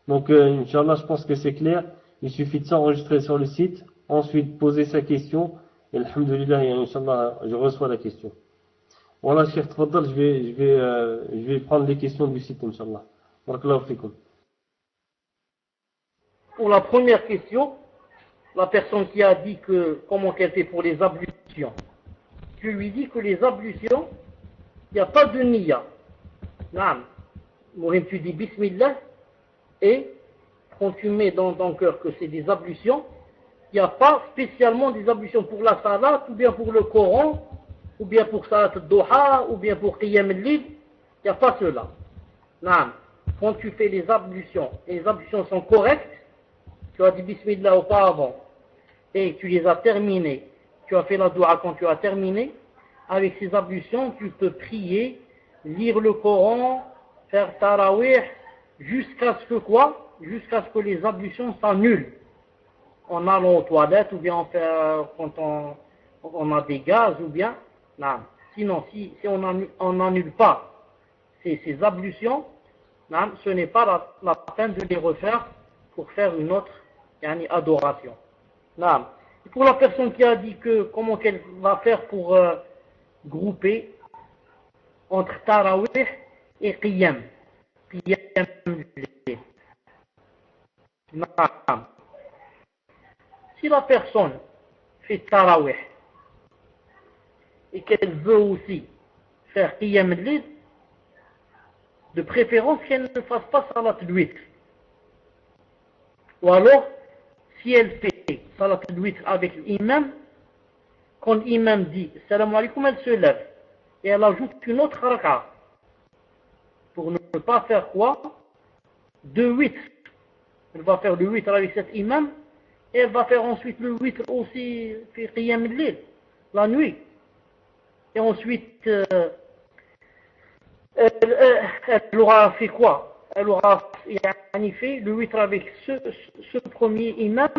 Donc, Inch'Allah, je pense que c'est clair, il suffit de s'enregistrer sur le site, ensuite poser sa question, et alhamdulillah, et Inch'Allah, je reçois la question. Voilà, Cheikh Tfaddal, je vais prendre les questions du site, Inch'Allah. Barakallahu fikum. Pour la première question, la personne qui a dit que comment qu'elle fait pour les ablutions, je lui dis que les ablutions, il n'y a pas de niya. Naam. Mohim, tu dis Bismillah, et quand tu mets dans ton cœur que c'est des ablutions, il n'y a pas spécialement des ablutions pour la salat, ou bien pour le Coran, ou bien pour salat al-Duha, ou bien pour Qiyam al-Lil. Il n'y a pas cela. Naam. Quand tu fais les ablutions, et les ablutions sont correctes, tu as dit Bismillah auparavant, et tu les as terminées, tu as fait la dua quand tu as terminé, avec ces ablutions, tu peux prier, lire le Coran, faire tarawih, jusqu'à ce que quoi? Jusqu'à ce que les ablutions s'annulent. En allant aux toilettes, ou bien quand on a des gaz, ou bien, non. Sinon, si on n'annule pas ces ablutions, non, ce n'est pas la peine de les refaire pour faire une autre adoration. Non. Et pour la personne qui a dit que comment qu'elle va faire pour grouper entre tarawih et qiyam. Non. Si la personne fait tarawih et qu'elle veut aussi faire qiyam al-lil, de préférence qu'elle ne fasse pas salat al-witr. Ou alors, si elle fait salat al-witr avec l'imam, quand l'imam dit salam alaikum, elle se lève et elle ajoute une autre raka'a pour ne pas faire quoi? Deux witr. Elle va faire le witr avec cet imam et elle va faire ensuite le witr aussi fi qiyam al-lil, la nuit. Et ensuite, elle aura fait quoi? Elle aura fait le witr avec ce premier imam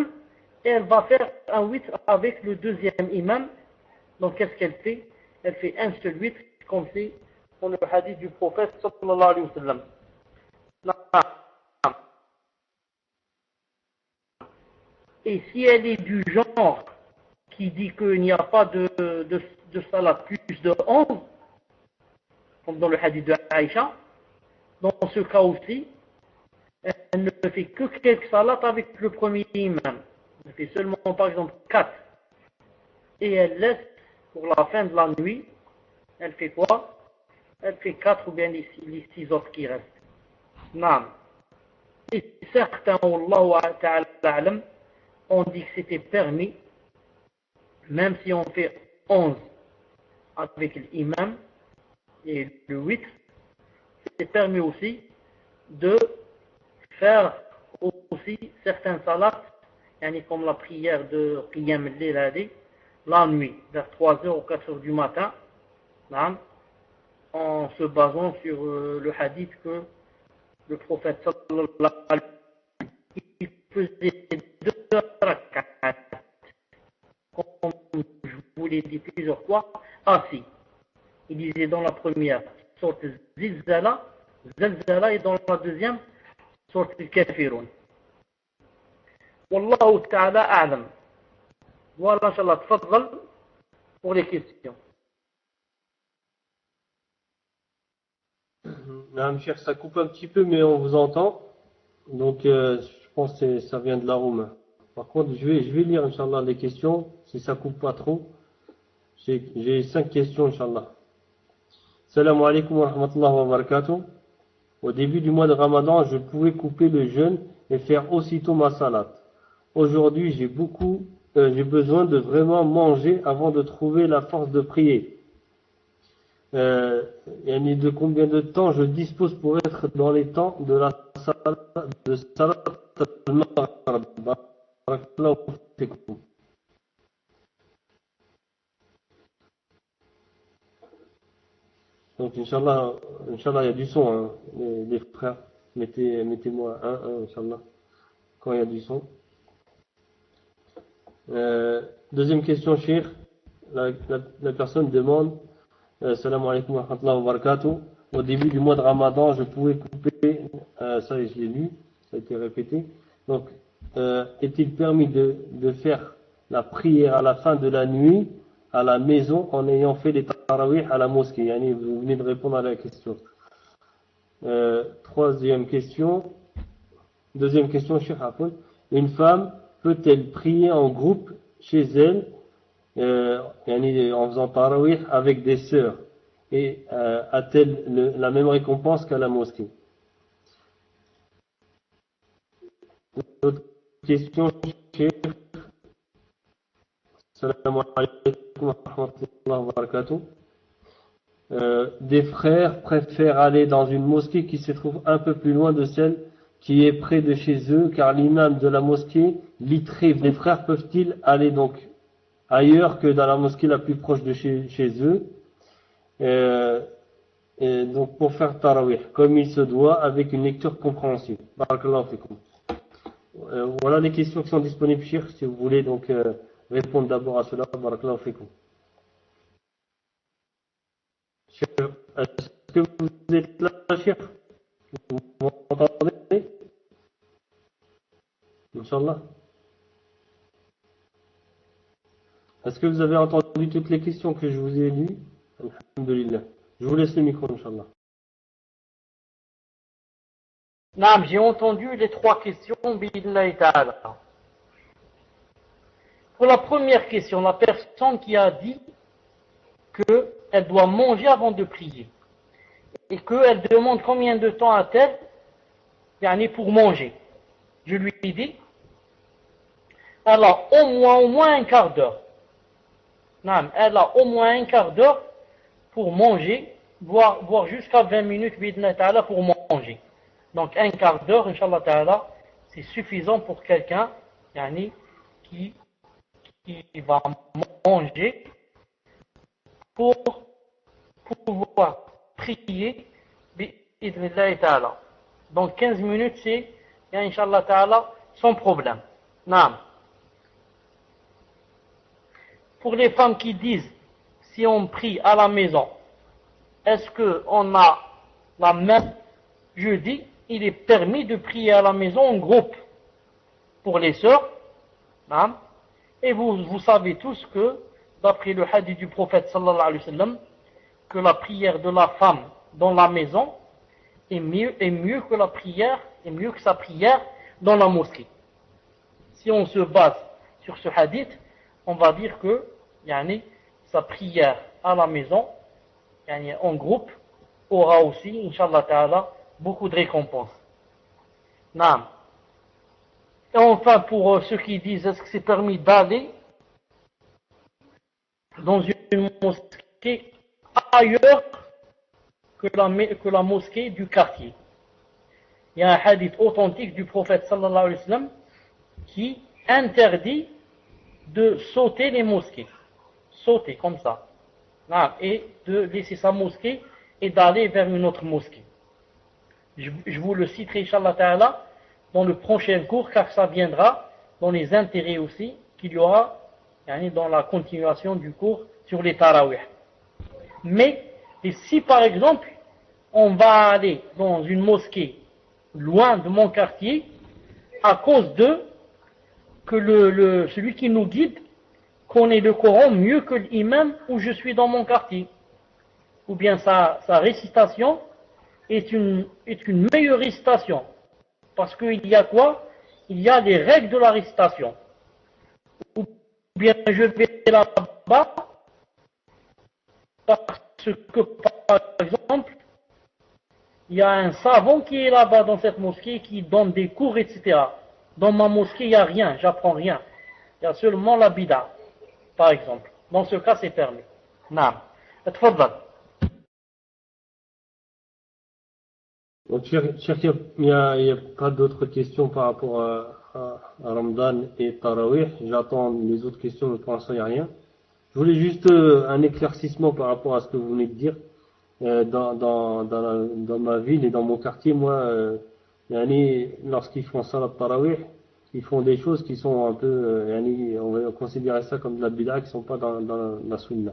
et elle va faire un witr avec le deuxième imam. Donc qu'est-ce qu'elle fait? Elle fait un seul witr, comme c'est dans le hadith du prophète sallallahu alayhi wa sallam. Et si elle est du genre qui dit qu'il n'y a pas de salat plus de 11, comme dans le hadith de Aïcha, dans ce cas aussi, elle ne fait que quelques salats avec le premier imam. Elle fait seulement par exemple 4. Et elle laisse pour la fin de la nuit, elle fait quoi? Elle fait 4 ou bien les 6 autres qui restent. Naam. Et certains, Wallahu ta'ala a'lam, on dit que c'était permis, même si on fait 11 avec l'imam et le 8, c'est permis aussi de faire aussi certains salats, comme la prière de Qiyam al-Lil, la nuit, vers 3h ou 4h du matin, en se basant sur le hadith que le prophète sallallahu alayhi wa sallam faisait 2 rak'at. Comme je vous l'ai dit plusieurs fois, assis. Il disait dans la première sorte Zilzala, et dans la deuxième sorte Kafirun. Wallahu ta'ala a'lam. Voilà, Inch'Allah, tfaddal pour les questions. Cher, ça coupe un petit peu, mais on vous entend. Donc, je pense que ça vient de la room. Par contre, je vais lire, Inch'Allah, les questions, si ça coupe pas trop. J'ai 5 questions, Inch'Allah. Salam alaikum wa rahmatullahi wa barakatuh. Au début du mois de Ramadan, je pouvais couper le jeûne et faire aussitôt ma salat. Aujourd'hui, j'ai besoin de vraiment manger avant de trouver la force de prier. De combien de temps je dispose pour être dans les temps de la salat Salat al-Maghrib. Barakallahu fikum. Donc, Inch'Allah, Inch'Allah, il y a du son, hein, les frères. Mettez-moi un, Inch'Allah, quand il y a du son. Deuxième question, Cheikh. La personne demande, Salam alaikum wa rahmatullahi wa barakatuh. Au début du mois de Ramadan, je pouvais couper, ça je l'ai lu, ça a été répété. Donc, est-il permis de faire la prière à la fin de la nuit à la maison en ayant fait les tarawih à la mosquée? Yani, vous venez de répondre à la question. Deuxième question, Cheikh Hafon. Une femme peut-elle prier en groupe chez elle, yani, en faisant tarawih avec des sœurs, et a-t-elle la même récompense qu'à la mosquée? Autre question, Cheikh. Salam alaikum wa rahmatullahi wa barakatuh. Des frères préfèrent aller dans une mosquée qui se trouve un peu plus loin de celle qui est près de chez eux, car l'imam de la mosquée lit très vite. Les frères peuvent-ils aller donc ailleurs que dans la mosquée la plus proche de chez eux, et donc pour faire tarawih comme il se doit, avec une lecture compréhensible? Barakallahu fikum. Voilà les questions qui sont disponibles, Cheikh, si vous voulez donc répondre d'abord à cela. Barakallahu fikum. Est-ce que vous êtes là, Cheikh? Vous m'entendez? Inch'Allah. Est-ce que vous avez entendu toutes les questions que je vous ai lues? Alhamdulillah. Je vous laisse le micro, Inch'Allah. Naam, j'ai entendu les trois questions, bi'idhnillahi ta'ala. Pour la première question, la personne qui a dit qu'elle doit manger avant de prier, et qu'elle demande combien de temps a-t-elle pour manger. Je lui ai dit, alors au moins un quart d'heure. Non, elle a au moins un quart d'heure pour manger, voire jusqu'à 20 minutes bi'idhnillahi ta'ala pour manger. Donc un quart d'heure, Inch'Allah ta'ala, c'est suffisant pour quelqu'un qui va manger pour pouvoir prier bi'idhnillahi ta'ala. Donc 15 minutes, c'est, Inch'Allah ta'ala, sans problème. Naam. Pour les femmes qui disent, si on prie à la maison, est-ce qu'on a la même? Je dis, il est permis de prier à la maison en groupe pour les sœurs. Naam. Et vous savez tous que, d'après le hadith du prophète sallallahu alayhi wa sallam, que la prière de la femme dans la maison est mieux que la prière, est mieux que sa prière dans la mosquée. Si on se base sur ce hadith, on va dire que sa prière à la maison, en groupe, aura aussi, Inch'Allah ta'ala, beaucoup de récompenses. Naam. Et enfin, pour ceux qui disent, est-ce que c'est permis d'aller dans une mosquée ailleurs que la mosquée du quartier? Il y a un hadith authentique du prophète sallallahu alayhi wa sallam qui interdit de sauter les mosquées. Sauter comme ça. Et de laisser sa mosquée et d'aller vers une autre mosquée. Je vous le citerai, Inch'Allah ta'ala, dans le prochain cours, car ça viendra dans les intérêts aussi qu'il y aura dans la continuation du cours sur les tarawih. Mais, et si par exemple, on va aller dans une mosquée loin de mon quartier, à cause que celui qui nous guide connaît le Coran mieux que l'imam où je suis dans mon quartier, ou bien sa récitation est une meilleure récitation, parce qu'il y a quoi? Il y a les règles de la récitation. Ou bien je vais là-bas parce que, par exemple, il y a un savant qui est là-bas dans cette mosquée qui donne des cours, etc. Dans ma mosquée, il n'y a rien, j'apprends rien. Il y a seulement la bida, par exemple. Dans ce cas, c'est permis. Naam. Tfaddal. Donc, Cheikh, il y a pas d'autres questions par rapport à Ramadan et Tarawih. J'attends les autres questions, mais pour l'instant, il n'y a rien. Je voulais juste un éclaircissement par rapport à ce que vous venez de dire. Dans ma ville et dans mon quartier, moi, lorsqu'ils font Salat Tarawih, ils font des choses qui sont un peu, on va considérer ça comme de la bid'a, qui sont pas dans la sunna.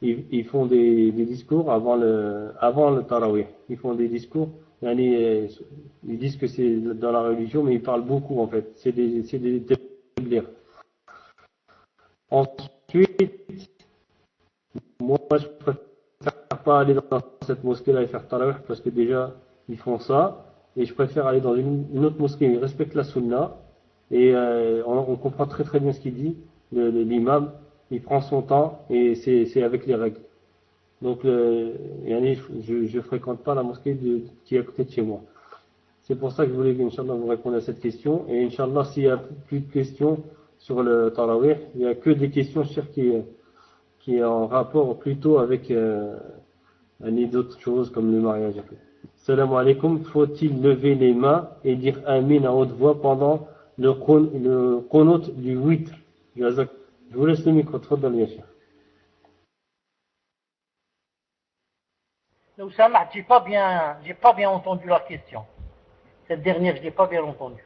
Ils font des discours avant le Tarawih. Ils font des discours, ils disent que c'est dans la religion, mais ils parlent beaucoup en fait. C'est des tablighs. Ensuite, moi, je préfère pas aller dans cette mosquée-là et faire Tarawih parce que déjà, ils font ça. Et je préfère aller dans une autre mosquée. Ils respectent la sunna. Et on comprend très très bien ce qu'il dit. L'imam, il prend son temps et c'est avec les règles. Donc, je fréquente pas la mosquée qui est à côté de chez moi. C'est pour ça que je voulais, Inch'Allah, vous répondre à cette question. Et Inch'Allah, s'il y a plus de questions sur le Tarawih, il n'y a que des questions sur qui est en rapport plutôt avec d'autres choses comme le mariage. Salam alaikum. Faut-il lever les mains et dire Amin à haute voix pendant le qunut du witr? Je vous laisse le micro, trop dans le yachir. Oussama, j'ai pas bien entendu la question. Cette dernière, je l'ai pas bien entendue.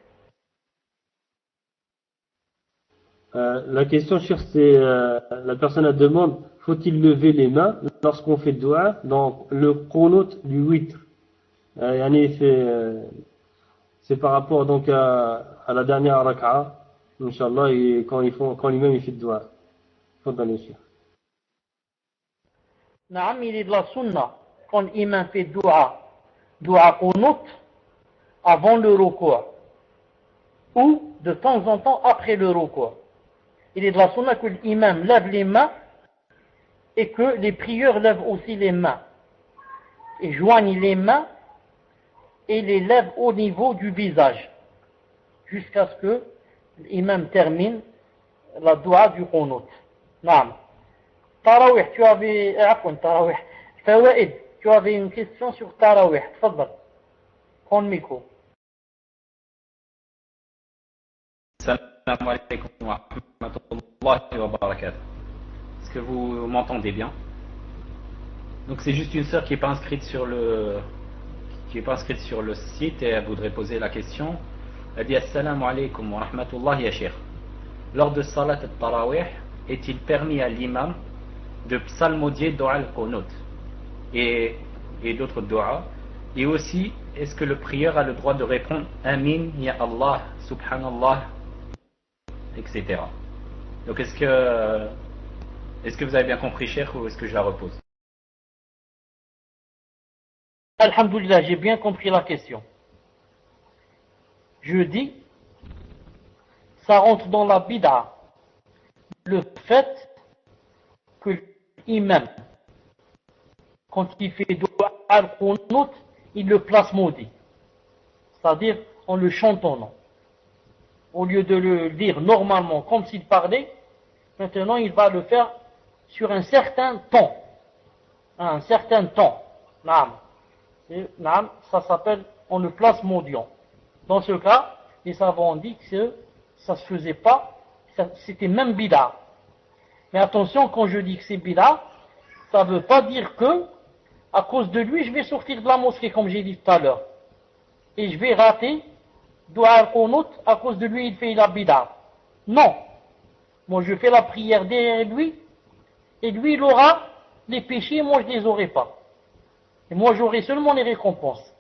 La question, Cheikh, c'est la personne elle demande faut-il lever les mains lorsqu'on fait dua dans le qunut du witr? C'est par rapport donc à la dernière raka'a, Inch'Allah, et quand l'imam il fait dua. Faut dans le yachir. Naam, il est de la sunna. Quand l'imam fait dua qunut, avant le ruku', ou de temps en temps après le ruku'. Il est de la sunna que l'imam lève les mains et que les prieurs lèvent aussi les mains. Et joignent les mains et les lèvent au niveau du visage. Jusqu'à ce que l'imam termine la dua du qunut. Naam. Tarawih, Tarawih. Fawaid, tu avais une question sur Tarawih. Tfadal. Prends le micro. Salam alaikum wa rahmatullahi wa barakatuh. Est-ce que vous m'entendez bien? Donc c'est juste une sœur qui n'est pas inscrite sur le site et elle voudrait poser la question. Elle dit Assalamu alaikum wa rahmatullahi ya Cheikh. Lors de Salat al-Tarawih, est-il permis à l'imam de psalmodier dua al-Qunut et d'autres dua? Et aussi, est-ce que le prieur a le droit de répondre Amin, Ya Allah, Subhanallah, etc. Donc est-ce que vous avez bien compris, Cheikh, ou est-ce que je la repose? Alhamdulillah, j'ai bien compris la question. Je dis, ça rentre dans la bid'a. Le fait que l'imam, quand il fait dua al-Qunut, il le place maudit. C'est-à-dire en le chantonnant. Au lieu de le dire normalement comme s'il parlait, maintenant il va le faire sur un certain temps. Un certain temps. Naam, ça s'appelle, on le place maudit. Dans ce cas, les savants ont dit que ça ne se faisait pas, c'était même bid'a. Mais attention, quand je dis que c'est bid'a, ça ne veut pas dire que, à cause de lui, je vais sortir de la mosquée, comme j'ai dit tout à l'heure. Et je vais rater dua al-Qunut, à cause de lui, il fait la bid'a. Non. Moi, je fais la prière derrière lui, et lui, il aura les péchés, moi, je ne les aurai pas. Et moi, j'aurai seulement les récompenses.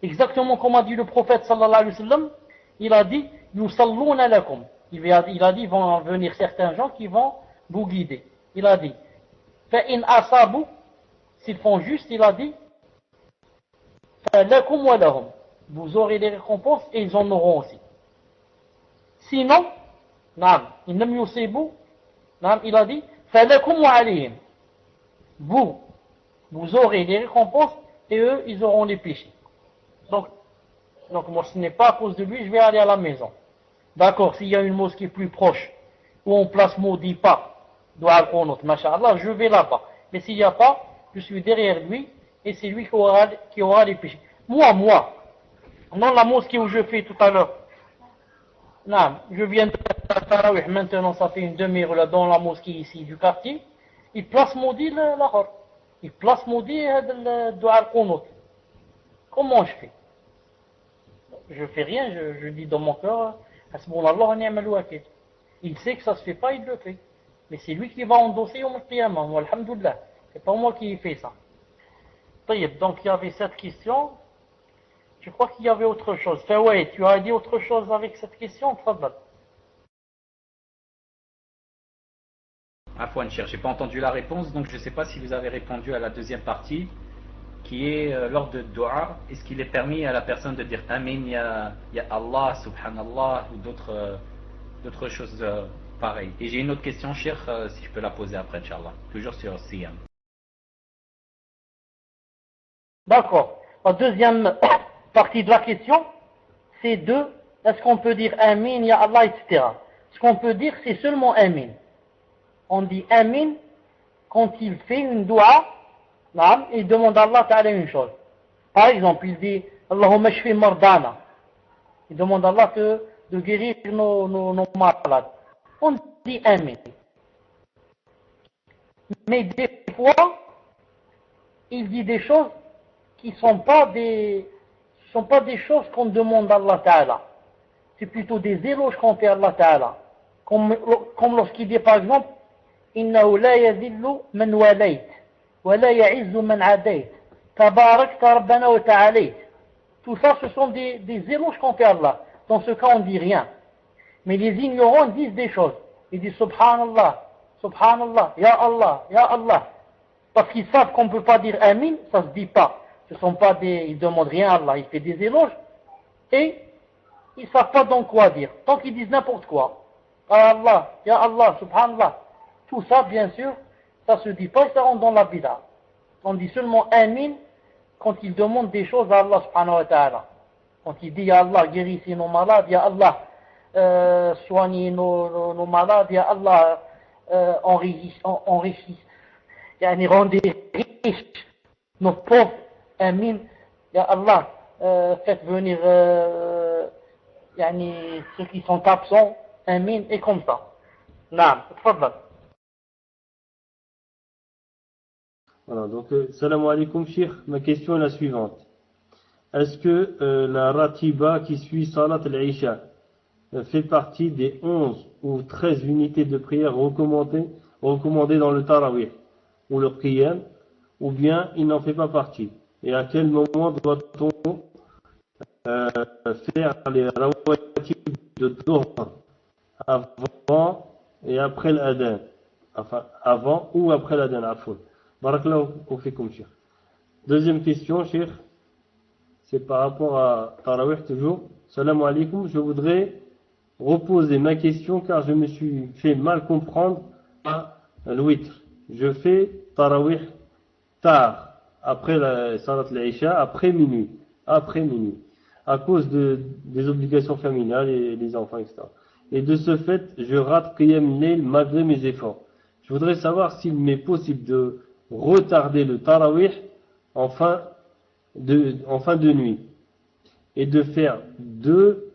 Exactement comme a dit le prophète sallallahu alayhi wa sallam, il a dit yusalluna lakum. Il a dit vont venir certains gens qui vont vous guider. Il a dit fa in asabu, s'ils font juste, il a dit fa lakum wa lahum. Vous aurez les récompenses et ils en auront aussi. Sinon, naam, in lam yusibu, naam, il a dit fa lakum wa alayhim. Vous aurez les récompenses et eux, ils auront les péchés. Donc moi, ce n'est pas à cause de lui, je vais aller à la maison. D'accord, s'il y a une mosquée plus proche, où on place maudit pas, dua al-Qunut, masha'Allah, je vais là-bas. Mais s'il n'y a pas, je suis derrière lui, et c'est lui qui aura les péchés. Moi, dans la mosquée où je fais tout à l'heure, non, je viens de Tarawih, maintenant ça fait une demi-heure là dans la mosquée ici du quartier, il place maudit l'ahar. Il place maudit le dua al-qunut. Comment je fais? Je fais rien, je dis dans mon cœur, Hasbunallah wa ni'mal wakil. Il sait que ça se fait pas, il le fait. Mais c'est lui qui va endosser au Qiyamah, alhamdoulilah. C'est pas moi qui fais ça. Donc il y avait cette question. Je crois qu'il y avait autre chose. Fawaid, tu as dit autre chose avec cette question? Tfadal. Afwan, cher, j'ai pas entendu la réponse, donc je ne sais pas si vous avez répondu à la deuxième partie, qui est lors de dua, est-ce qu'il est permis à la personne de dire Amin, ya Allah, Subhanallah, ou d'autres choses pareilles. Et j'ai une autre question, cher, si je peux la poser après, Inch'Allah. Toujours sur Siyam. D'accord. La deuxième partie de la question, c'est est-ce qu'on peut dire Amin, Ya Allah, etc. Ce qu'on peut dire, c'est seulement Amin. On dit Amin quand il fait une dua, il demande à Allah Ta'ala une chose. Par exemple, il dit Allahumma shfi mardana. Il demande à Allah de guérir nos malades. On dit Amin. Mais des fois, il dit des choses qui ne sont pas des choses qu'on demande à Allah Ta'ala. C'est plutôt des éloges qu'on fait à Allah Ta'ala. Comme lorsqu'il dit par exemple إنه لا يذل من وليت ولا يعز من عاديت تباركت ربنا وتعاليت. Tout ça, ce sont des éloges qu'on fait à Allah. Dans ce cas, on ne dit rien. Mais les ignorants disent des choses. Ils disent Subhanallah, Subhanallah, Ya Allah, Ya Allah. Parce qu'ils savent qu'on ne peut pas dire Amin, ça ne se dit pas. Ce sont pas ils ne demandent rien à Allah. Ils font des éloges et ils ne savent pas donc quoi dire. Donc ils disent n'importe quoi. Ya Allah, Ya Allah, Subhanallah. Tout ça, bien sûr, ça se dit pas et ça rentre dans la bid'a. On dit seulement Amin quand il demande des choses à Allah subhanahu wa ta'ala. Quand il dit Ya Allah, guérissez nos malades, Ya Allah, soignez nos malades, Ya Allah, enrichissez, rendez riches nos pauvres, Amin, Ya Allah, faites venir ceux qui sont absents, Amin, et comme ça. Naam, tfadal. Voilà, donc, salam alaikum, Cheikh. Ma question est la suivante. Est-ce que la ratiba qui suit Salat al-Isha fait partie des 11 ou 13 unités de prière recommandées dans le Tarawih ou le Qiyam, ou bien il n'en fait pas partie? Et à quel moment doit-on faire les rawatib de Dhuhr, avant et après l'adhan? Enfin, avant ou après l'adhan, afwan. Barakallahu fikum, Cheikh. Deuxième question, Cheikh, c'est par rapport à Tarawih toujours. Salam alaikum, je voudrais reposer ma question car je me suis fait mal comprendre à l'witr. Je fais Tarawih tard, après la Salat al-Isha, après minuit, à cause des obligations familiales et des enfants, etc. Et de ce fait, je rate Qiyam Layl malgré mes efforts. Je voudrais savoir s'il m'est possible de retarder le Tarawih en fin de nuit et de faire deux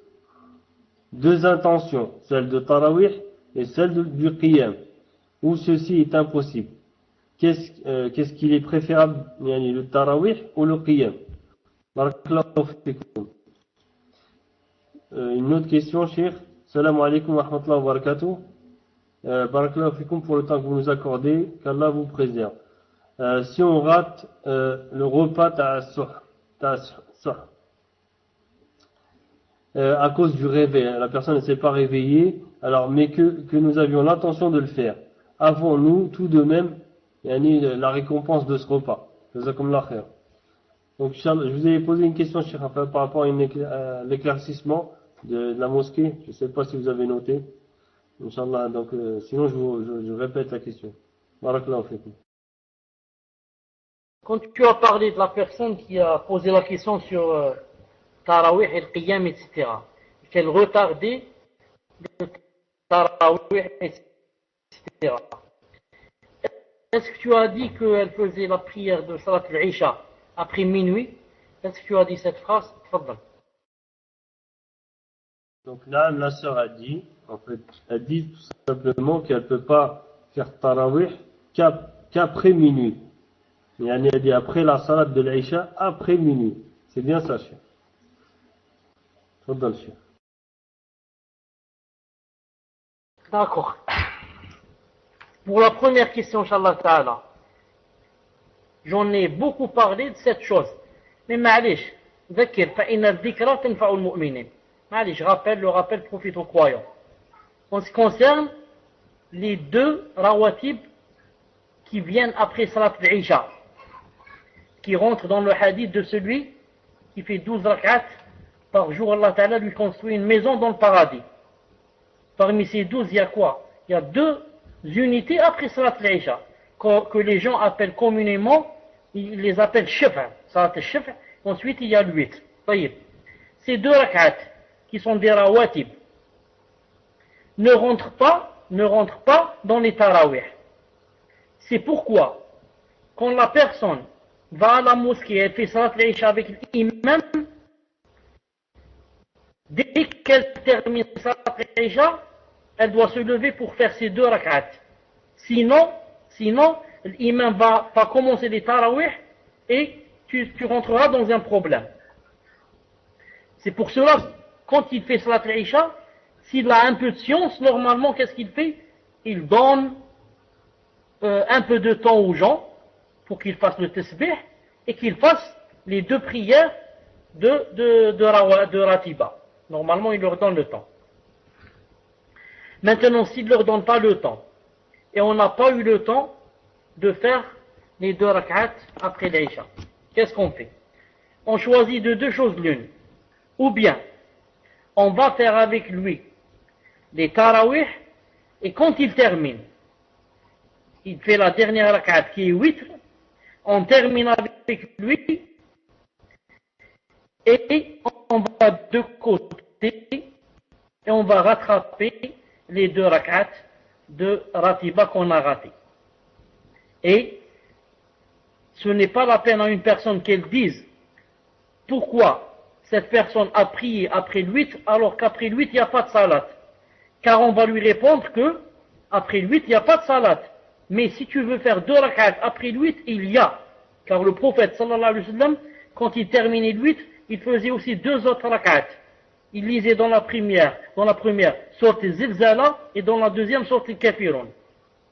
intentions, celle de Tarawih et celle du Qiyam, où ceci est impossible. Qu'est-ce qu'il est préférable, le Tarawih ou le Qiyam? Barakallahu fikum. Une autre question, Cheikh. Salam alaikum wa rahmatullahi wa barakatuh. Barakallahu fikum pour le temps que vous nous accordez, qu'Allah vous préserve. Si on rate le repas ta'assuh, à cause du réveil, la personne ne s'est pas réveillée, alors mais que nous avions l'intention de le faire, avons-nous tout de même la récompense de ce repas? Jazakumullah khair. Donc je vous ai posé une question, Cheikh, par rapport à l'éclaircissement de la mosquée. Je ne sais pas si vous avez noté. Inch'Allah, donc sinon je répète la question. Barakallahu fikum. Quand tu as parlé de la personne qui a posé la question sur Tarawih et le Qiyam, etc., qu'elle retardait le Tarawih, etc. Est-ce que tu as dit qu'elle faisait la prière de Salat al-Isha après minuit? Est-ce que tu as dit cette phrase? Tfaddal. Donc là, la sœur a dit, en fait, elle dit tout simplement qu'elle ne peut pas faire tarawih qu'après minuit. Yani elle dit après la salat de l'Aïcha, après minuit. C'est bien ça, cher. Tfaddal, cher. D'accord. Pour la première question, Inch'Allah Ta'ala, j'en ai beaucoup parlé de cette chose. Mais معليش, ذكر فإن الذكرى تنفع المؤمنين. معليش, le rappel profite aux croyants. En ce qui concerne les deux rawatib qui viennent après Salat al-Isha, qui rentrent dans le hadith de celui qui fait 12 rak'at par jour, Allah Ta'ala lui construit une maison dans le paradis. Parmi ces 12, il y a quoi? Il y a deux unités après Salat al-Isha, que les gens appellent communément, ils les appellent Shif'a, Salat al-Shif'a, ensuite il y a le 8. Ces deux rak'at, qui sont des rawatib, ne rentrent pas dans les tarawih. C'est pourquoi, quand la personne va à la mosquée et fait Salat al-Isha avec l'imam, dès qu'elle termine Salat al-Isha, elle doit se lever pour faire ces deux rak'at. Sinon, l'imam va commencer les tarawih et tu rentreras dans un problème. C'est pour cela, quand il fait Salat al-Isha, s'il a un peu de science, normalement, qu'est-ce qu'il fait? Il donne un peu de temps aux gens pour qu'ils fassent le tasbih et qu'ils fassent les deux prières de Ratiba. Normalement, il leur donne le temps. Maintenant, s'il ne leur donne pas le temps, et on n'a pas eu le temps de faire les deux rak'at après l'Aïcha, qu'est-ce qu'on fait? On choisit de deux choses l'une. Ou bien, on va faire avec lui les tarawih, et quand il termine, il fait la dernière rak'at qui est 8, on termine avec lui, et on va de côté, et on va rattraper les deux rak'at de Ratiba qu'on a raté. Et ce n'est pas la peine à une personne qu'elle dise pourquoi cette personne a prié après le 8 alors qu'après le 8 il n'y a pas de salat. Car on va lui répondre que après le 8 il n'y a pas de salat. Mais si tu veux faire deux rak'at après le 8, il y a. Car le prophète sallallahu alayhi wa sallam, quand il terminait le 8, il faisait aussi deux autres rak'at. Il lisait dans la première sorte Zilzala et dans la deuxième sorte Kafirun.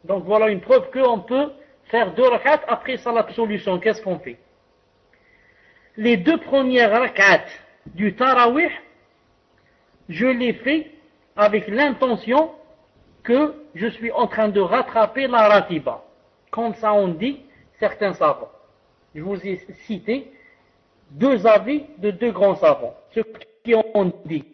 Donc voilà une preuve qu'on peut faire deux rak'at après salat solution. Qu'est-ce qu'on fait? Les deux premières rak'at du tarawih, je les fais avec l'intention que je suis en train de rattraper la ratiba. Comme ça on dit certains savants. Je vous ai cité deux avis de deux grands savants. Ceux qui ont dit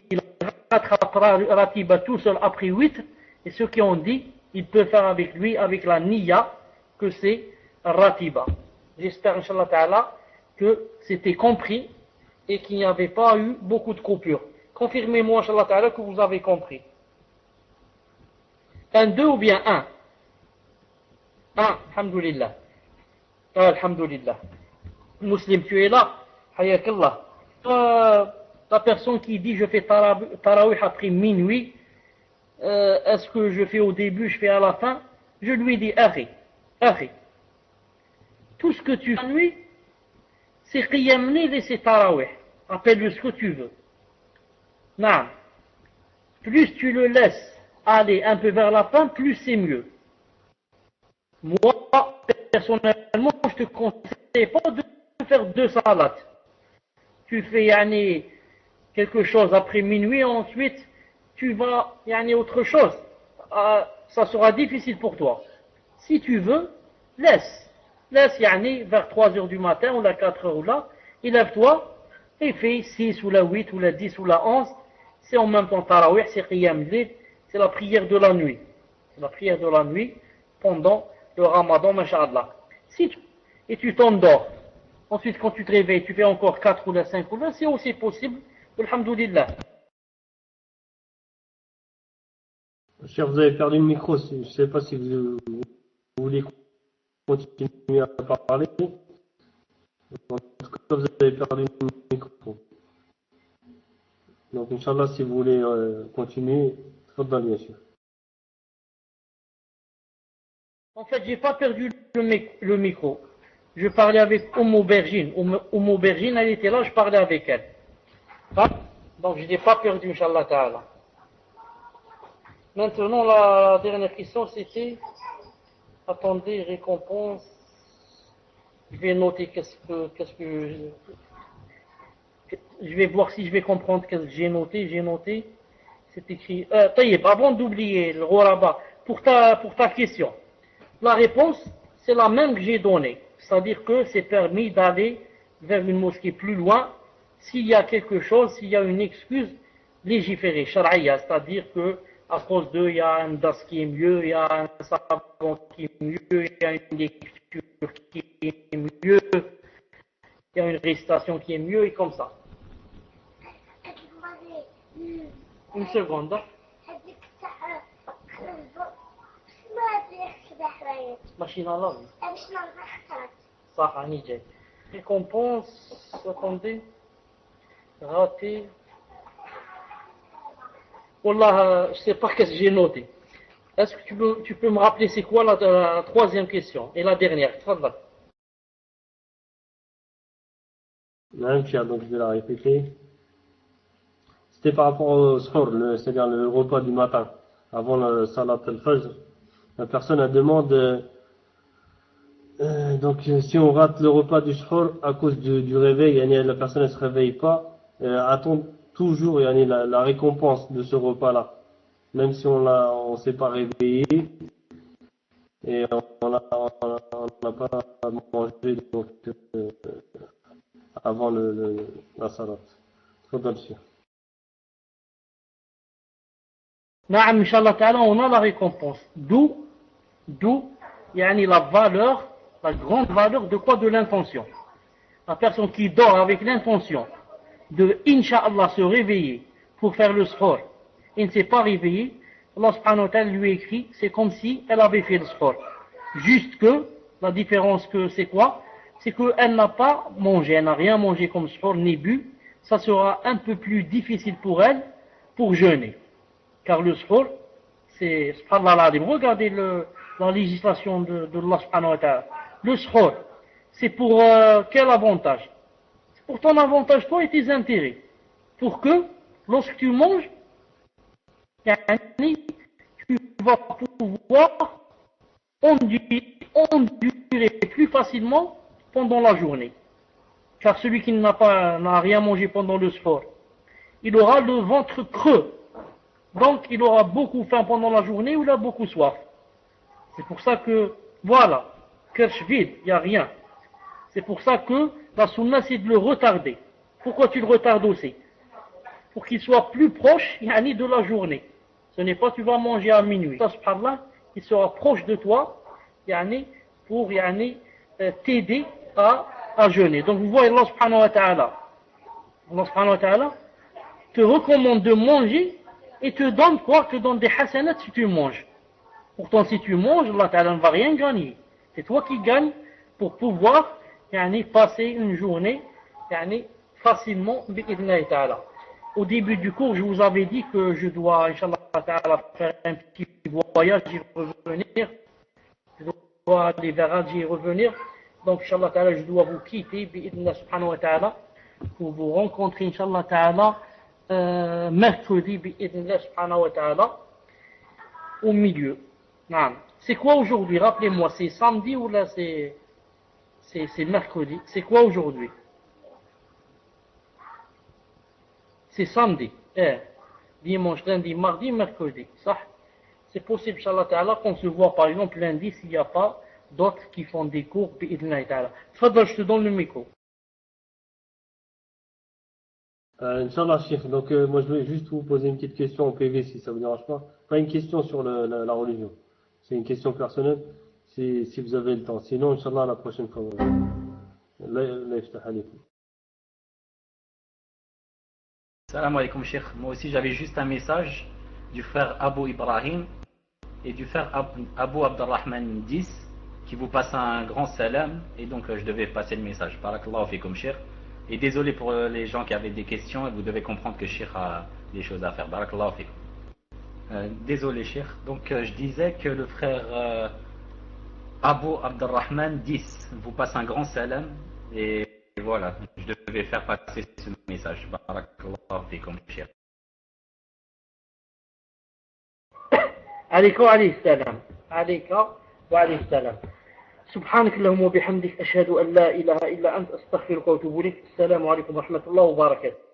il rattrapera la ratiba tout seul après 8, et ceux qui ont dit il peut faire avec lui, avec la niya, que c'est ratiba. J'espère, Inch'Allah Ta'ala, que c'était compris et qu'il n'y avait pas eu beaucoup de coupures. Confirmez-moi, Inch'Allah Ta'ala, que vous avez compris. Un, deux ou bien un? Un, alhamdulillah. Alhamdulillah. Muslim, tu es là? Hayakallah. La personne qui dit je fais tarawih après minuit, est-ce que je fais au début, je fais à la fin? Je lui dis, arrête. Tout ce que tu fais nuit, c'est qiyam layl et c'est tarawih. Appelle-le ce que tu veux. Non. Plus tu le laisses aller un peu vers la fin, plus c'est mieux. Moi, personnellement, je te conseille pas de faire deux salats. Tu fais quelque chose après minuit, ensuite tu vas autre chose. Ça sera difficile pour toi. Si tu veux, laisse vers 3 heures du matin ou la 4 heures ou là, et lève-toi et fais 6 ou la 8 ou la 10 ou la 11. C'est en même temps tarawih, c'est qiyam layl, c'est la prière de la nuit. C'est la prière de la nuit pendant le ramadan, masha'Allah. Et tu t'endors. Ensuite, quand tu te réveilles, tu fais encore 4 ou la 5 ou la, c'est aussi possible. Alhamdulillah. Cher, vous avez perdu le micro. Je ne sais pas si vous voulez continuer à parler. En tout cas, vous avez perdu le micro. Donc, Inch'Allah, si vous voulez continuer, tfaddal, bien sûr. En fait, j'ai pas perdu le micro. Je parlais avec Aubergine. Aubergine, elle était là, je parlais avec elle. Ah, donc, je n'ai pas perdu, Inch'Allah Ta'ala. Maintenant, la dernière question, c'était... Attendez, récompense. Je vais noter je vais voir si je vais comprendre ce que j'ai noté. J'ai noté. C'est écrit. Taïeb, avant d'oublier le Ghoraba, pour ta question, la réponse, c'est la même que j'ai donnée. C'est-à-dire que c'est permis d'aller vers une mosquée plus loin s'il y a quelque chose, s'il y a une excuse légiférée, shar'iyya, c'est-à-dire que à cause d'eux, il y a un das qui est mieux, il y a un savon qui est mieux, il y a une lecture qui est mieux, il y a une récitation qui est mieux, et comme ça. Une seconde. Machine à laver. Ça, Anidje. Récompense, attendez. Raté. Wallah, je ne sais pas ce que j'ai noté. Est-ce que tu peux me rappeler c'est quoi la troisième question et la dernière? Tfadal. Donc je vais la répéter. C'était par rapport au suhour, c'est-à-dire le repas du matin, avant le salat al-fajr. La personne elle demande, donc si on rate le repas du suhour à cause du réveil, la personne ne se réveille pas, attend toujours la récompense de ce repas-là. Même si on s'est pas réveillé et on n'a pas mangé donc, avant la salat. Trop d'absurde. Naam, Inch'Allah Ta'ala, on a la récompense. D'où, la valeur, la grande valeur de quoi? De l'intention. La personne qui dort avec l'intention de, Inch'Allah, se réveiller pour faire le suhour, et ne s'est pas réveillée, Allah subhanahu wa ta'ala lui écrit, c'est comme si elle avait fait le suhour. Juste que, la différence que c'est quoi? C'est qu'elle n'a pas mangé, elle n'a rien mangé comme suhour, ni bu, ça sera un peu plus difficile pour elle, pour jeûner. Car le suhour, c'est, subhanallah, regardez la législation de Allah subhanahu wa ta'ala. Le suhour, c'est pour quel avantage? C'est pour ton avantage, toi et tes intérêts. Pour que, lorsque tu manges, tu vas pouvoir endurer plus facilement pendant la journée. Car celui qui n'a rien mangé pendant le suhour, il aura le ventre creux. Donc il aura beaucoup faim pendant la journée ou il a beaucoup soif. C'est pour ça que, voilà, cœur vide, il n'y a rien. C'est pour ça que la sunna c'est de le retarder. Pourquoi tu le retardes aussi? Pour qu'il soit plus proche de la journée. Ce n'est pas tu vas manger à minuit. Ça, subhanallah, il sera proche de toi pour t'aider à jeûner. Donc vous voyez Allah subhanahu wa ta'ala te recommande de manger et te donne quoi? Te donne des hasanats si tu manges. Pourtant si tu manges, Allah ta'ala ne va rien gagner. C'est toi qui gagnes pour pouvoir passer une journée facilement bi'idhnillahi ta'ala. Au début du cours, je vous avais dit que je dois, Inch'Allah ta'ala, faire un petit voyage et revenir. Je dois aller vers Alger et revenir. Donc, Inch'Allah ta'ala, je dois vous quitter, bi'idhnillah subhanahu wa ta'ala, pour vous rencontrer, Inch'Allah ta'ala, mercredi, bi'idhnillah subhanahu wa ta'ala, au milieu. C'est quoi aujourd'hui? Rappelez-moi, c'est samedi ou là c'est mercredi? C'est quoi aujourd'hui? C'est samedi. Dimanche, lundi, mardi, mercredi. Ça, c'est possible, Inch'Allah ta'ala, qu'on se voit par exemple lundi s'il n'y a pas d'autres qui font des cours, bi'idhnillahi ta'ala. Fadal, je te donne le micro. Inch'Allah, Cheikh. Donc, moi, je voulais juste vous poser une petite question en PV, si ça vous dérange pas. Pas une question sur la religion. C'est une question personnelle, si vous avez le temps. Sinon, Inch'Allah, la prochaine fois. Salam alaikum, Cheikh. Moi aussi, j'avais juste un message du frère Abu Ibrahim et du frère Abu Abdurrahman 10 qui vous passe un grand salam, et donc je devais passer le message. Barakallahu fikum, Cheikh. Et désolé pour les gens qui avaient des questions, et vous devez comprendre que Cheikh a des choses à faire. Barakallahu fikum. Désolé, Cheikh. Donc je disais que le frère Abu Abdurrahman 10 vous passe un grand salam, et voilà, je devais faire passer ce message. Barakallahu fikum, Cheikh. عليك وعليه السلام. عليك وعليه السلام. سبحانك اللهم وبحمدك أشهد أن لا إله إلا أنت أستغفرك وأتوب إليك. السلام عليكم ورحمة الله وبركاته.